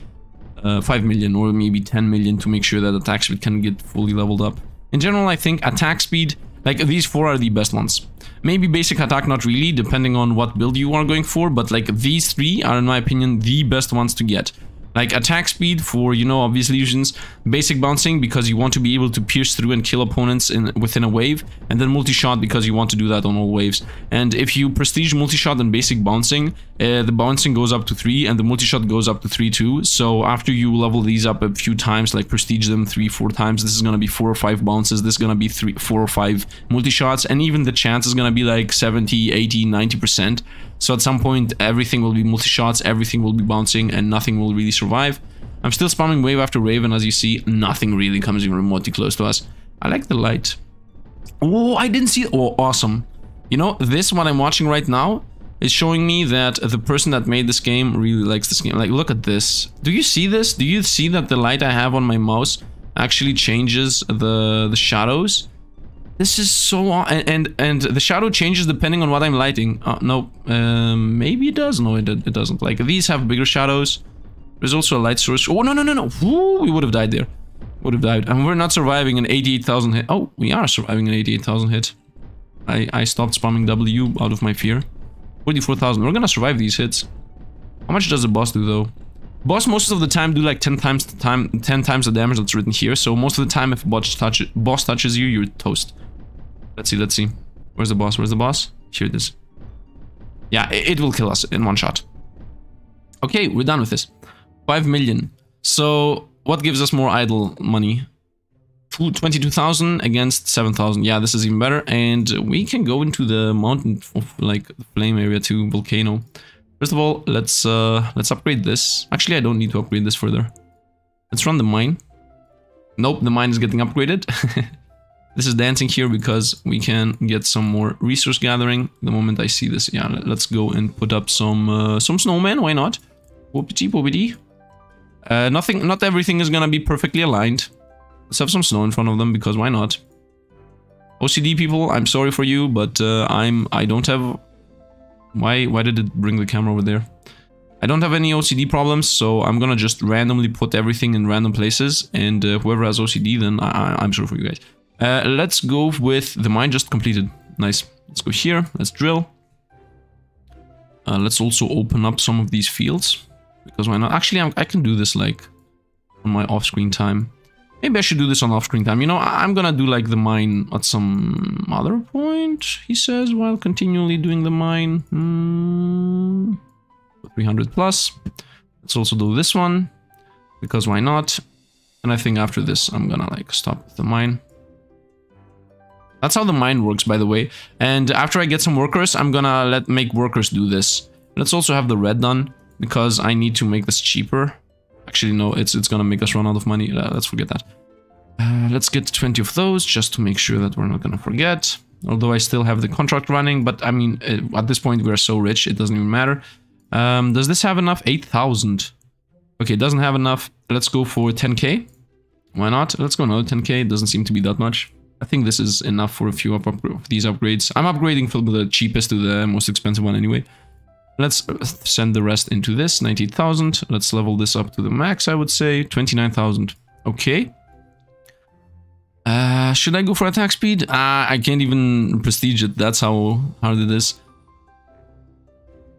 5 million or maybe 10 million to make sure that attack speed can get fully leveled up. In general, I think attack speed, like these 4 are the best ones. Maybe basic attack not really, depending on what build you are going for, but like these 3 are in my opinion the best ones to get. Like attack speed for, you know, obvious lesions, basic bouncing because you want to be able to pierce through and kill opponents within a wave, and then multi-shot because you want to do that on all waves. And if you prestige multi-shot and basic bouncing, the bouncing goes up to 3 and the multi-shot goes up to 3 too. So after you level these up a few times, like prestige them 3-4 times, this is gonna be 4 or 5 bounces, this is gonna be 4 or 5 multi-shots, and even the chance is gonna be like 70, 80, 90%. So at some point, everything will be multi-shots, everything will be bouncing, and nothing will really survive. I'm still spamming wave after wave, and as you see, nothing really comes even remotely close to us. I like the light. Oh, I didn't see it. Oh, awesome. You know, this, what I'm watching right now, is showing me that the person that made this game really likes this game. Like, look at this. Do you see this? Do you see that the light I have on my mouse actually changes the shadows? This is so and the shadow changes depending on what I'm lighting. No, maybe it does. No, it doesn't. Like these have bigger shadows. There's also a light source. Oh no. Ooh, we would have died there. Would have died, and we're not surviving an 88,000 hit. Oh, we are surviving an 88,000 hit. I stopped spamming W out of my fear. 44,000. We're gonna survive these hits. How much does the boss do though? Boss most of the time do like 10 times the damage that's written here. So most of the time, if boss touches you, you're toast. Let's see. Where's the boss? Where's the boss? Here it is. Yeah, it will kill us in one shot. Okay, we're done with this. 5 million. So, what gives us more idle money? 22,000 against 7,000. Yeah, this is even better. And we can go into the mountain of like the flame area too, Volcano. First of all, let's upgrade this. Actually, I don't need to upgrade this further. Let's run the mine. Nope, the mine is getting upgraded. This is dancing here because we can get some more resource gathering. The moment I see this, yeah, let's go and put up some snowmen. Why not? Whoopity. Not everything is gonna be perfectly aligned. Let's have some snow in front of them because why not? OCD people, I'm sorry for you, but I don't have. Why did it bring the camera over there? I don't have any OCD problems, so I'm gonna just randomly put everything in random places, and whoever has OCD, then I'm sure for you guys. Let's go with the mine just completed. Nice. Let's go here. Let's drill. Let's also open up some of these fields. Because why not? Actually, I can do this like on my off-screen time. Maybe I should do this on off-screen time. You know, I'm gonna do like the mine at some other point, he says, while continually doing the mine. 300 plus. Let's also do this one. Because why not? And I think after this, I'm gonna like stop with the mine. That's how the mine works, by the way. And after I get some workers, I'm gonna make workers do this. Let's also have the red done, because I need to make this cheaper. Actually, no, it's gonna make us run out of money. Let's forget that. Let's get 20 of those, just to make sure that we're not gonna forget. Although I still have the contract running, but I mean, at this point we are so rich, it doesn't even matter. Does this have enough? 8,000. Okay, it doesn't have enough. Let's go for 10k. Why not? Let's go another 10k. It doesn't seem to be that much. I think this is enough for a few of these upgrades. I'm upgrading from the cheapest to the most expensive one anyway. Let's send the rest into this, 98,000. Let's level this up to the max, I would say, 29,000. Okay. Should I go for attack speed? I can't even prestige it. That's how hard it is.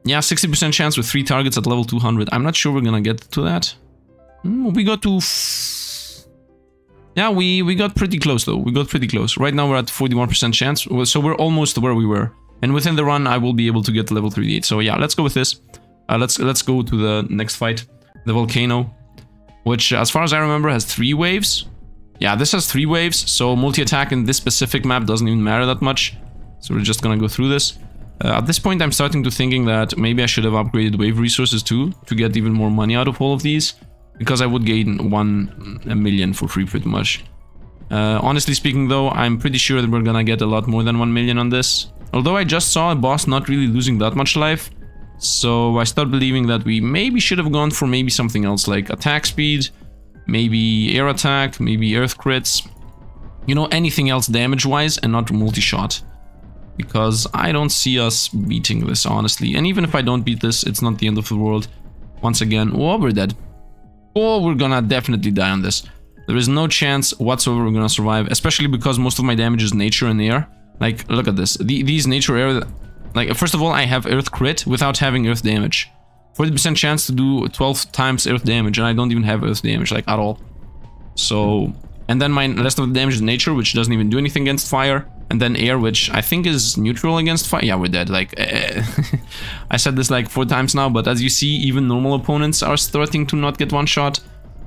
Yeah, 60% chance with 3 targets at level 200. I'm not sure we're gonna get to that. We got to... Yeah, we got pretty close though. We got pretty close. Right now we're at 41% chance, so we're almost where we were. And within the run, I will be able to get to level 38. So yeah, let's go with this. Let's go to the next fight, the Volcano. which as far as I remember has 3 waves. Yeah, this has 3 waves, so multi-attack in this specific map doesn't even matter that much. So we're just gonna go through this. At this point, I'm starting to thinking that maybe I should have upgraded wave resources too, to get even more money out of all of these, because I would gain 1 million for free pretty much. Honestly speaking though, I'm pretty sure that we're gonna get a lot more than 1 million on this. Although I just saw a boss not really losing that much life, so I start believing that we maybe should have gone for maybe something else, like attack speed, maybe air attack, maybe earth crits, you know, anything else damage-wise and not multi-shot. Because I don't see us beating this, honestly. And even if I don't beat this, it's not the end of the world. Once again, oh, we're dead. Oh, we're gonna definitely die on this. There is no chance whatsoever we're gonna survive, especially because most of my damage is nature and air. Like, look at this. These nature air... Like, first of all, I have earth crit without having earth damage. 40% chance to do 12 times earth damage, and I don't even have earth damage, like, at all. So... And then my rest of the damage is nature, which doesn't even do anything against fire. And then air, which I think is neutral against fire. Yeah, we're dead. Like, I said this like 4 times now, but as you see, even normal opponents are starting to not get one shot.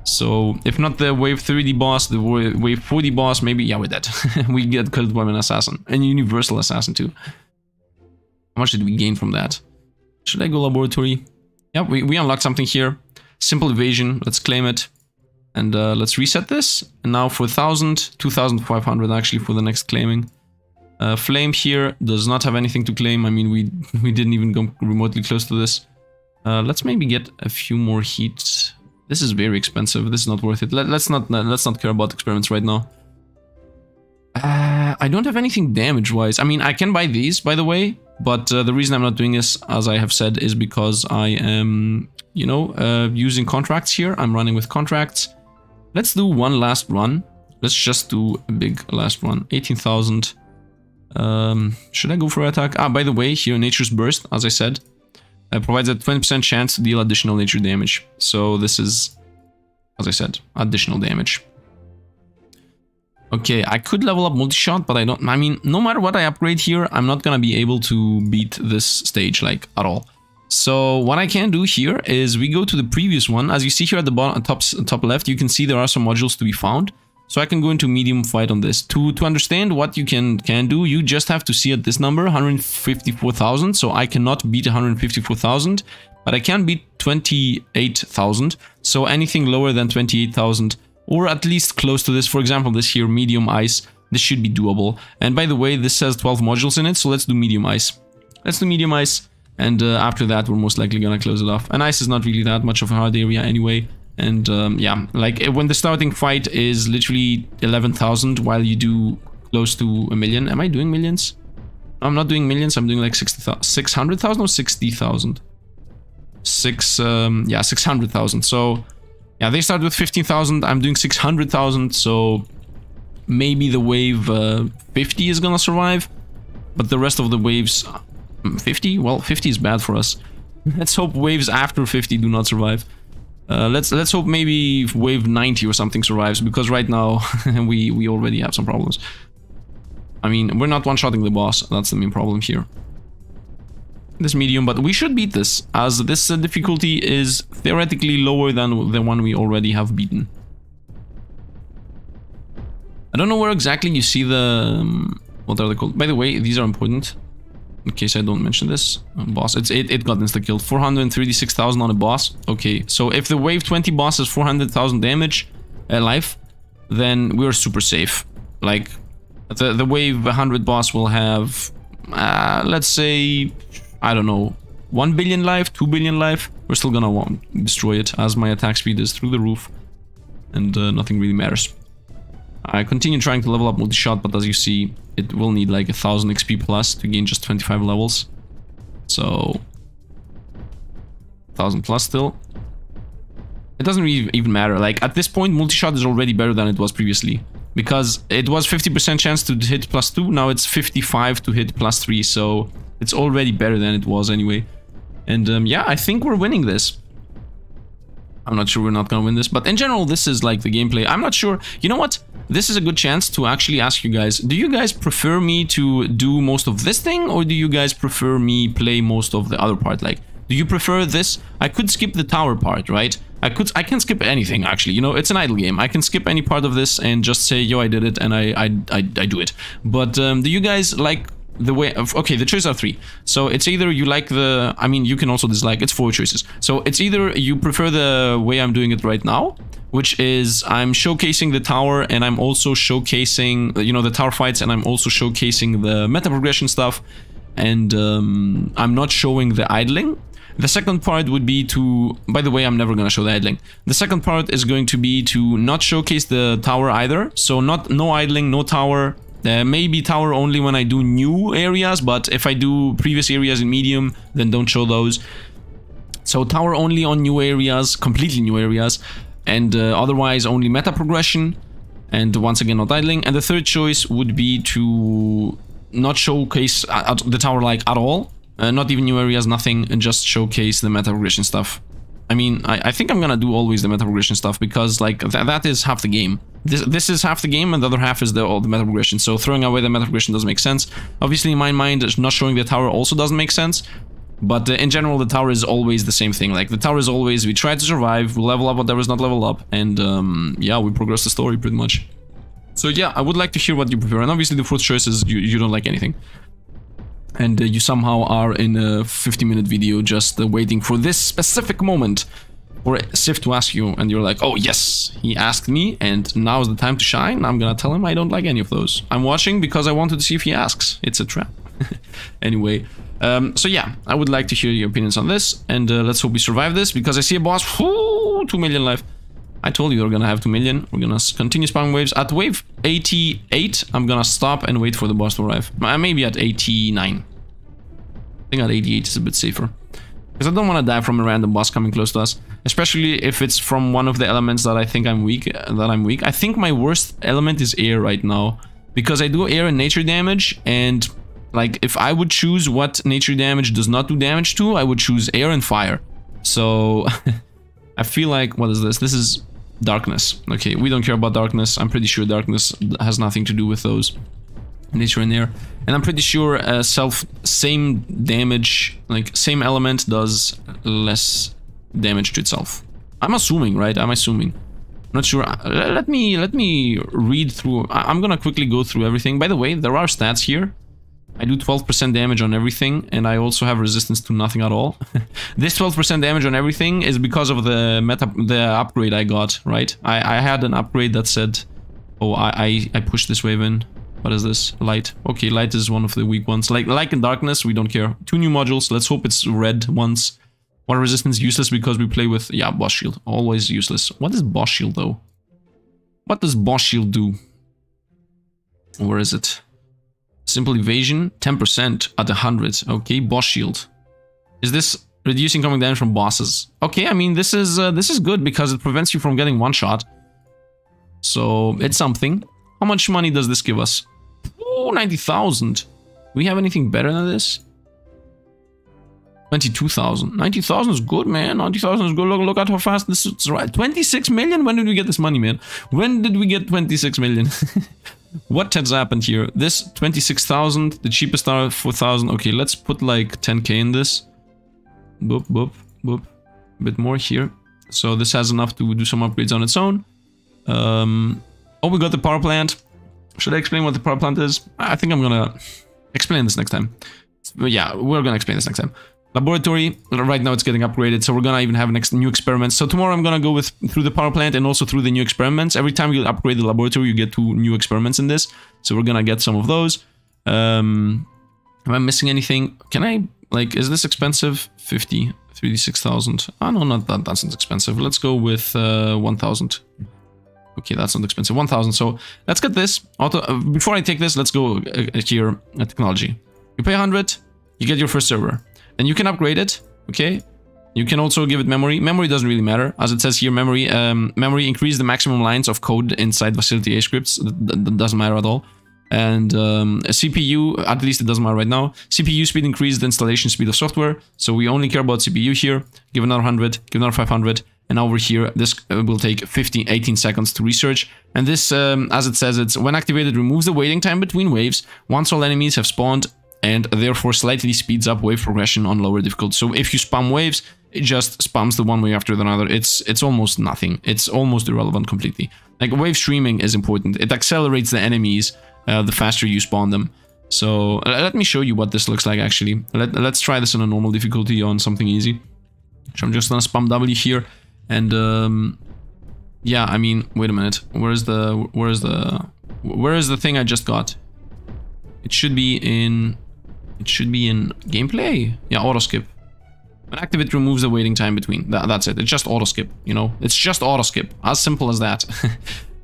So, if not the wave 30 boss, the wave 40 boss, maybe, yeah, we're dead. We get killed by an assassin. And universal assassin, too. How much did we gain from that? Should I go laboratory? Yeah, we unlocked something here. Simple evasion. Let's claim it. And let's reset this. And now for 1,000, 2,500 actually for the next claiming. Flame here does not have anything to claim. I mean, we didn't even go remotely close to this. Let's maybe get a few more heat. This is very expensive. This is not worth it. Let's not care about experiments right now. I don't have anything damage-wise. I mean, I can buy these, by the way. But the reason I'm not doing this, as I have said, is because I am, you know, using contracts here. I'm running with contracts. Let's do one last run. Let's just do a big last run. 18,000. Should I go for attack? Ah, by the way, here Nature's Burst, as I said, provides a 20% chance to deal additional nature damage. So this is, as I said, additional damage. Okay, I could level up multi-shot, but I don't... I mean, no matter what I upgrade here, I'm not gonna be able to beat this stage, like, at all. So what I can do here is we go to the previous one. As you see here at the bottom, top left, you can see there are some modules to be found. So I can go into medium fight on this. To understand what you can do, you just have to see at this number, 154,000. So I cannot beat 154,000, but I can beat 28,000. So anything lower than 28,000, or at least close to this, for example, this here, medium ice, this should be doable. And by the way, this has 12 modules in it, so let's do medium ice. Let's do medium ice, and after that, we're most likely gonna close it off. And ice is not really that much of a hard area anyway. And yeah, like when the starting fight is literally 11,000 while you do close to a million. Am I doing millions? No, I'm not doing millions, I'm doing like 600,000 or 60,000? Yeah, 600,000. So yeah, they start with 15,000, I'm doing 600,000, so maybe the wave 50 is gonna survive, but the rest of the waves... 50? Well, 50 is bad for us. Let's hope waves after 50 do not survive. Let's hope maybe wave 90 or something survives, because right now we already have some problems. I mean, we're not one-shotting the boss, that's the main problem here. This medium, but we should beat this, as this difficulty is theoretically lower than the one we already have beaten. I don't know where exactly you see the... what are they called? By the way, these are important. In case I don't mention this, boss, it got insta-killed. 436,000 on a boss. Okay, so if the wave 20 boss is 400,000 damage life, then we're super safe. Like, the wave 100 boss will have, let's say, I don't know, 1 billion life, 2 billion life. We're still gonna destroy it, as my attack speed is through the roof, and nothing really matters. I continue trying to level up multi-shot, but as you see, it will need like 1,000 XP plus to gain just 25 levels. So 1,000 plus still. It doesn't really even matter. Like at this point, multi-shot is already better than it was previously, because it was 50% chance to hit +2. Now it's 55 to hit +3. So it's already better than it was anyway. And yeah, I think we're winning this. I'm not sure we're not gonna win this, but in general, this is like the gameplay. I'm not sure. You know what? This is a good chance to actually ask you guys, do you guys prefer me to do most of this thing, or do you guys prefer me play most of the other part? Like, Do you prefer this? I could skip the tower part, right? I can skip anything, actually. You know, it's an idle game. I can skip any part of this and just say, yo, I did it, and I do it. But do you guys like the way of... Okay, the choices are 3. So it's either you like the... I mean, you can also dislike. It's 4 choices. So it's either you prefer the way I'm doing it right now, which is I'm showcasing the tower, and I'm also showcasing, you know, the tower fights, and I'm also showcasing the meta progression stuff, and I'm not showing the idling. The second part would be to... By the way, I'm never going to show the idling. The second part is going to be to not showcase the tower either. So no idling, no tower. Maybe tower only when I do new areas, but if I do previous areas in medium, then don't show those. So tower only on new areas, completely new areas, and otherwise only meta progression, and once again not idling. And the third choice would be to not showcase the tower like at all. Not even new areas, nothing, and just showcase the meta progression stuff. I mean, I think I'm gonna do always the meta progression stuff, because like that is half the game. This is half the game, and the other half is all the meta progression. So throwing away the meta progression doesn't make sense. Obviously, in my mind, not showing the tower also doesn't make sense. But in general, the tower is always the same thing. Like the tower is always, we try to survive, we level up whatever is not level up, and yeah, we progress the story pretty much. So yeah, I would like to hear what you prefer. And obviously, the fourth choice is you don't like anything. And you somehow are in a 50-minute video just waiting for this specific moment for Sifd to ask you, and you're like, oh yes, he asked me, and now is the time to shine. I'm gonna tell him I don't like any of those. I'm watching because I wanted to see if he asks. It's a trap. Anyway, so yeah, I would like to hear your opinions on this, and let's hope we survive this, because I see a boss. Whoo, 2 million life. I told you we're gonna have 2 million. We're gonna continue spamming waves. At wave 88, I'm gonna stop and wait for the boss to arrive. Maybe at 89. I think at 88 is a bit safer, because I don't want to die from a random boss coming close to us, especially if it's from one of the elements that I think I'm weak. I think my worst element is air right now, because I do air and nature damage, and like if I would choose what nature damage does not do damage to, I would choose air and fire. So I feel like, what is this? This is darkness. Okay, we don't care about darkness. I'm pretty sure darkness has nothing to do with those. Nature and air. And I'm pretty sure same damage, like same element does less damage to itself. I'm assuming, right? I'm assuming. I'm not sure. Let me read through. I'm gonna quickly go through everything. By the way, there are stats here. I do 12% damage on everything, and I also have resistance to nothing at all. This 12% damage on everything is because of the upgrade I got, right? I had an upgrade that said, oh, I pushed this wave in. What is this? Light. Okay, light is one of the weak ones. Like in darkness, we don't care. 2 new modules. Let's hope it's red ones. Water resistance useless because we play with, yeah, boss shield. Always useless. What is boss shield though? What does boss shield do? Where is it? Simple evasion, 10% at 100. Okay, boss shield. Is this reducing coming damage from bosses? Okay, I mean this is good because it prevents you from getting one shot. So it's something. How much money does this give us? Oh, 90,000. Do we have anything better than this? 22,000. 90,000 is good, man. 90,000 is good. Look at how fast this is. Right. 26 million? When did we get this money, man? When did we get 26 million? What has happened here? This 26,000, the cheapest are 4,000. Okay, let's put like 10k in this. Boop, boop, boop. A bit more here. So this has enough to do some upgrades on its own. Oh, we got the power plant. Should I explain what the power plant is? I think I'm gonna explain this next time. But yeah, we're gonna explain this next time. Laboratory, right now it's getting upgraded, so we're gonna even have new experiments. So tomorrow I'm gonna go through the power plant and also through the new experiments. Every time you upgrade the laboratory, you get 2 new experiments in this. So we're gonna get some of those. Am I missing anything? Can I, like, is this expensive? 50, 36,000. Oh no, not that, that's not expensive. Let's go with 1,000. Okay, that's not expensive. 1,000. So let's get this. Before I take this, let's go here at technology. You pay 100, you get your first server. And you can upgrade it, okay? You can also give it memory. Memory doesn't really matter. As it says here, memory increase the maximum lines of code inside facility A scripts. That doesn't matter at all. And a CPU, at least it doesn't matter right now. CPU speed increase the installation speed of software. So we only care about CPU here. Give another 100, give another 500. And over here, this will take 18 seconds to research. And this, as it says, it's when activated, removes the waiting time between waves. Once all enemies have spawned and therefore slightly speeds up wave progression on lower difficulty. So if you spam waves, it just spams the one wave after another. It's almost nothing. It's almost irrelevant completely. Like, wave streaming is important. It accelerates the enemies the faster you spawn them. So let me show you what this looks like actually. Let's try this on a normal difficulty on something easy. So I'm just gonna spam W here, and yeah, I mean, wait a minute. Where is the thing I just got? It should be in gameplay. Yeah, auto skip. When active, it removes the waiting time between. That's it. It's just auto skip. You know, it's just auto skip. As simple as that.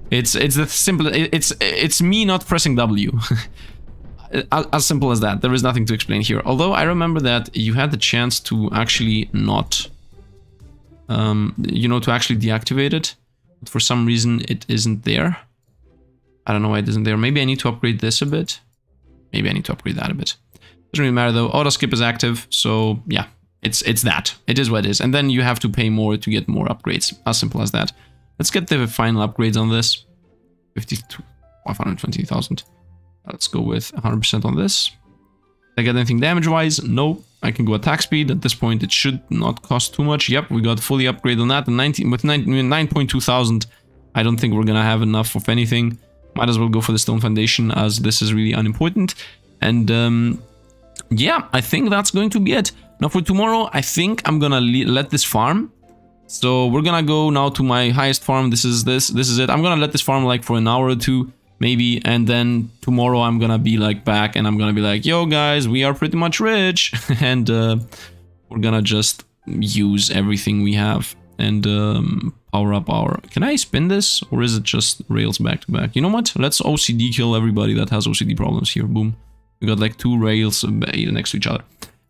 it's the simple. It's me not pressing W. As simple as that. There is nothing to explain here. Although I remember that you had the chance to actually not, you know, to actually deactivate it. But for some reason, it isn't there. I don't know why it isn't there. Maybe I need to upgrade this a bit. Maybe I need to upgrade that a bit. Doesn't really matter though. Auto skip is active, so yeah, it's that. It is what it is. And then you have to pay more to get more upgrades. As simple as that. Let's get the final upgrades on this. 520,000. Let's go with 100% on this. Did I get anything damage-wise? No. I can go attack speed. At this point, it should not cost too much. Yep, we got fully upgrade on that. And 9.2 thousand, I don't think we're gonna have enough of anything. Might as well go for the stone foundation, as this is really unimportant. And yeah, I think that's going to be it. Now for tomorrow, I think I'm gonna let this farm. So we're gonna go now to my highest farm. This is it. I'm gonna let this farm like for an hour or two, maybe, and then tomorrow I'm gonna be like back and I'm gonna be like, yo guys, we are pretty much rich. And we're gonna just use everything we have and power up our... Can I spin this, or is it just rails back to back? You know what? Let's OCD kill everybody that has OCD problems here. Boom. We got like 2 rails next to each other.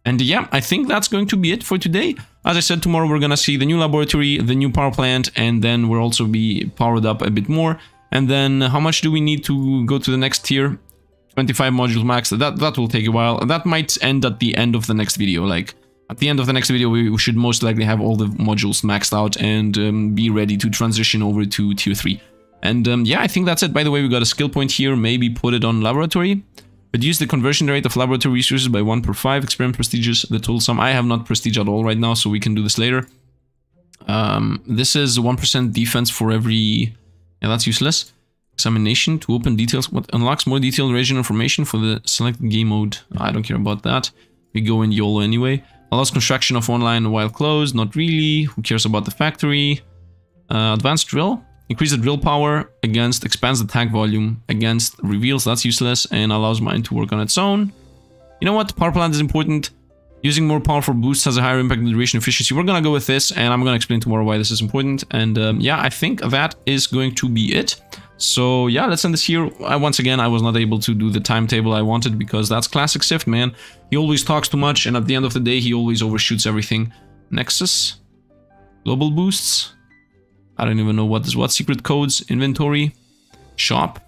And yeah, I think that's going to be it for today. As I said, tomorrow we're gonna see the new laboratory, the new power plant, and then we'll also be powered up a bit more. And then how much do we need to go to the next tier? 25 modules max. That will take a while. That might end at the end of the next video. Like, at the end of the next video, we should most likely have all the modules maxed out and be ready to transition over to tier 3. And yeah, I think that's it. By the way, we got a skill point here. Maybe put it on laboratory. Reduce the conversion rate of laboratory resources by 1 per 5. Experiment prestigious. The total sum. I have not prestige at all right now, so we can do this later. This is 1% defense for every... Yeah, that's useless. Examination to open details. What unlocks more detailed regional information for the selected game mode? I don't care about that. We go in YOLO anyway. Allows construction of online while closed. Not really. Who cares about the factory? Advanced drill. Increase the drill power against expands the attack volume against reveals. That's useless and allows mine to work on its own. You know what? Power plant is important. Using more powerful boosts has a higher impact on duration efficiency. We're gonna go with this, and I'm gonna explain tomorrow why this is important. And yeah, I think that is going to be it. So yeah, let's end this here. Once again, I was not able to do the timetable I wanted because that's classic Sifd, man. He always talks too much, and at the end of the day, he always overshoots everything. Nexus, global boosts. I don't even know what this. What secret codes? Inventory, shop.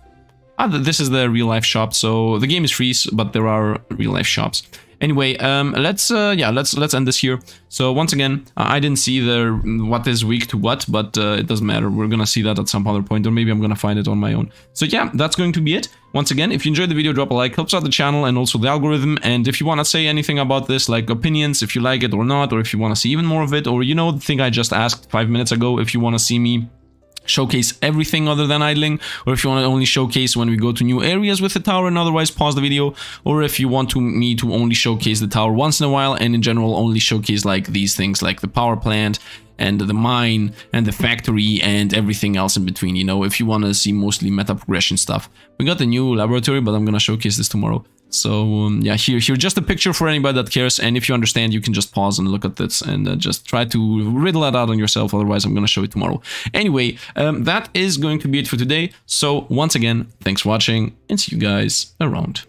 This is the real life shop. So the game is free, but there are real life shops. Anyway, let's end this here. So once again, I didn't see what is weak to what, but it doesn't matter. We're gonna see that at some other point, or maybe I'm gonna find it on my own. So yeah, that's going to be it. Once again, if you enjoyed the video, drop a like, helps out the channel and also the algorithm. And if you want to say anything about this, like opinions, if you like it or not, or if you want to see even more of it, or you know, the thing I just asked 5 minutes ago, if you want to see me showcase everything other than idling, or if you want to only showcase when we go to new areas with the tower and otherwise pause the video, or if you want me to only showcase the tower once in a while and in general only showcase like these things like the power plant and the mine and the factory and everything else in between, you know, if you want to see mostly meta progression stuff. We got the new laboratory, but I'm gonna showcase this tomorrow. So yeah, here just a picture for anybody that cares, and if you understand, you can just pause and look at this and just try to riddle that out on yourself, otherwise I'm gonna show it tomorrow. Anyway, that is going to be it for today. So once again, thanks for watching and see you guys around.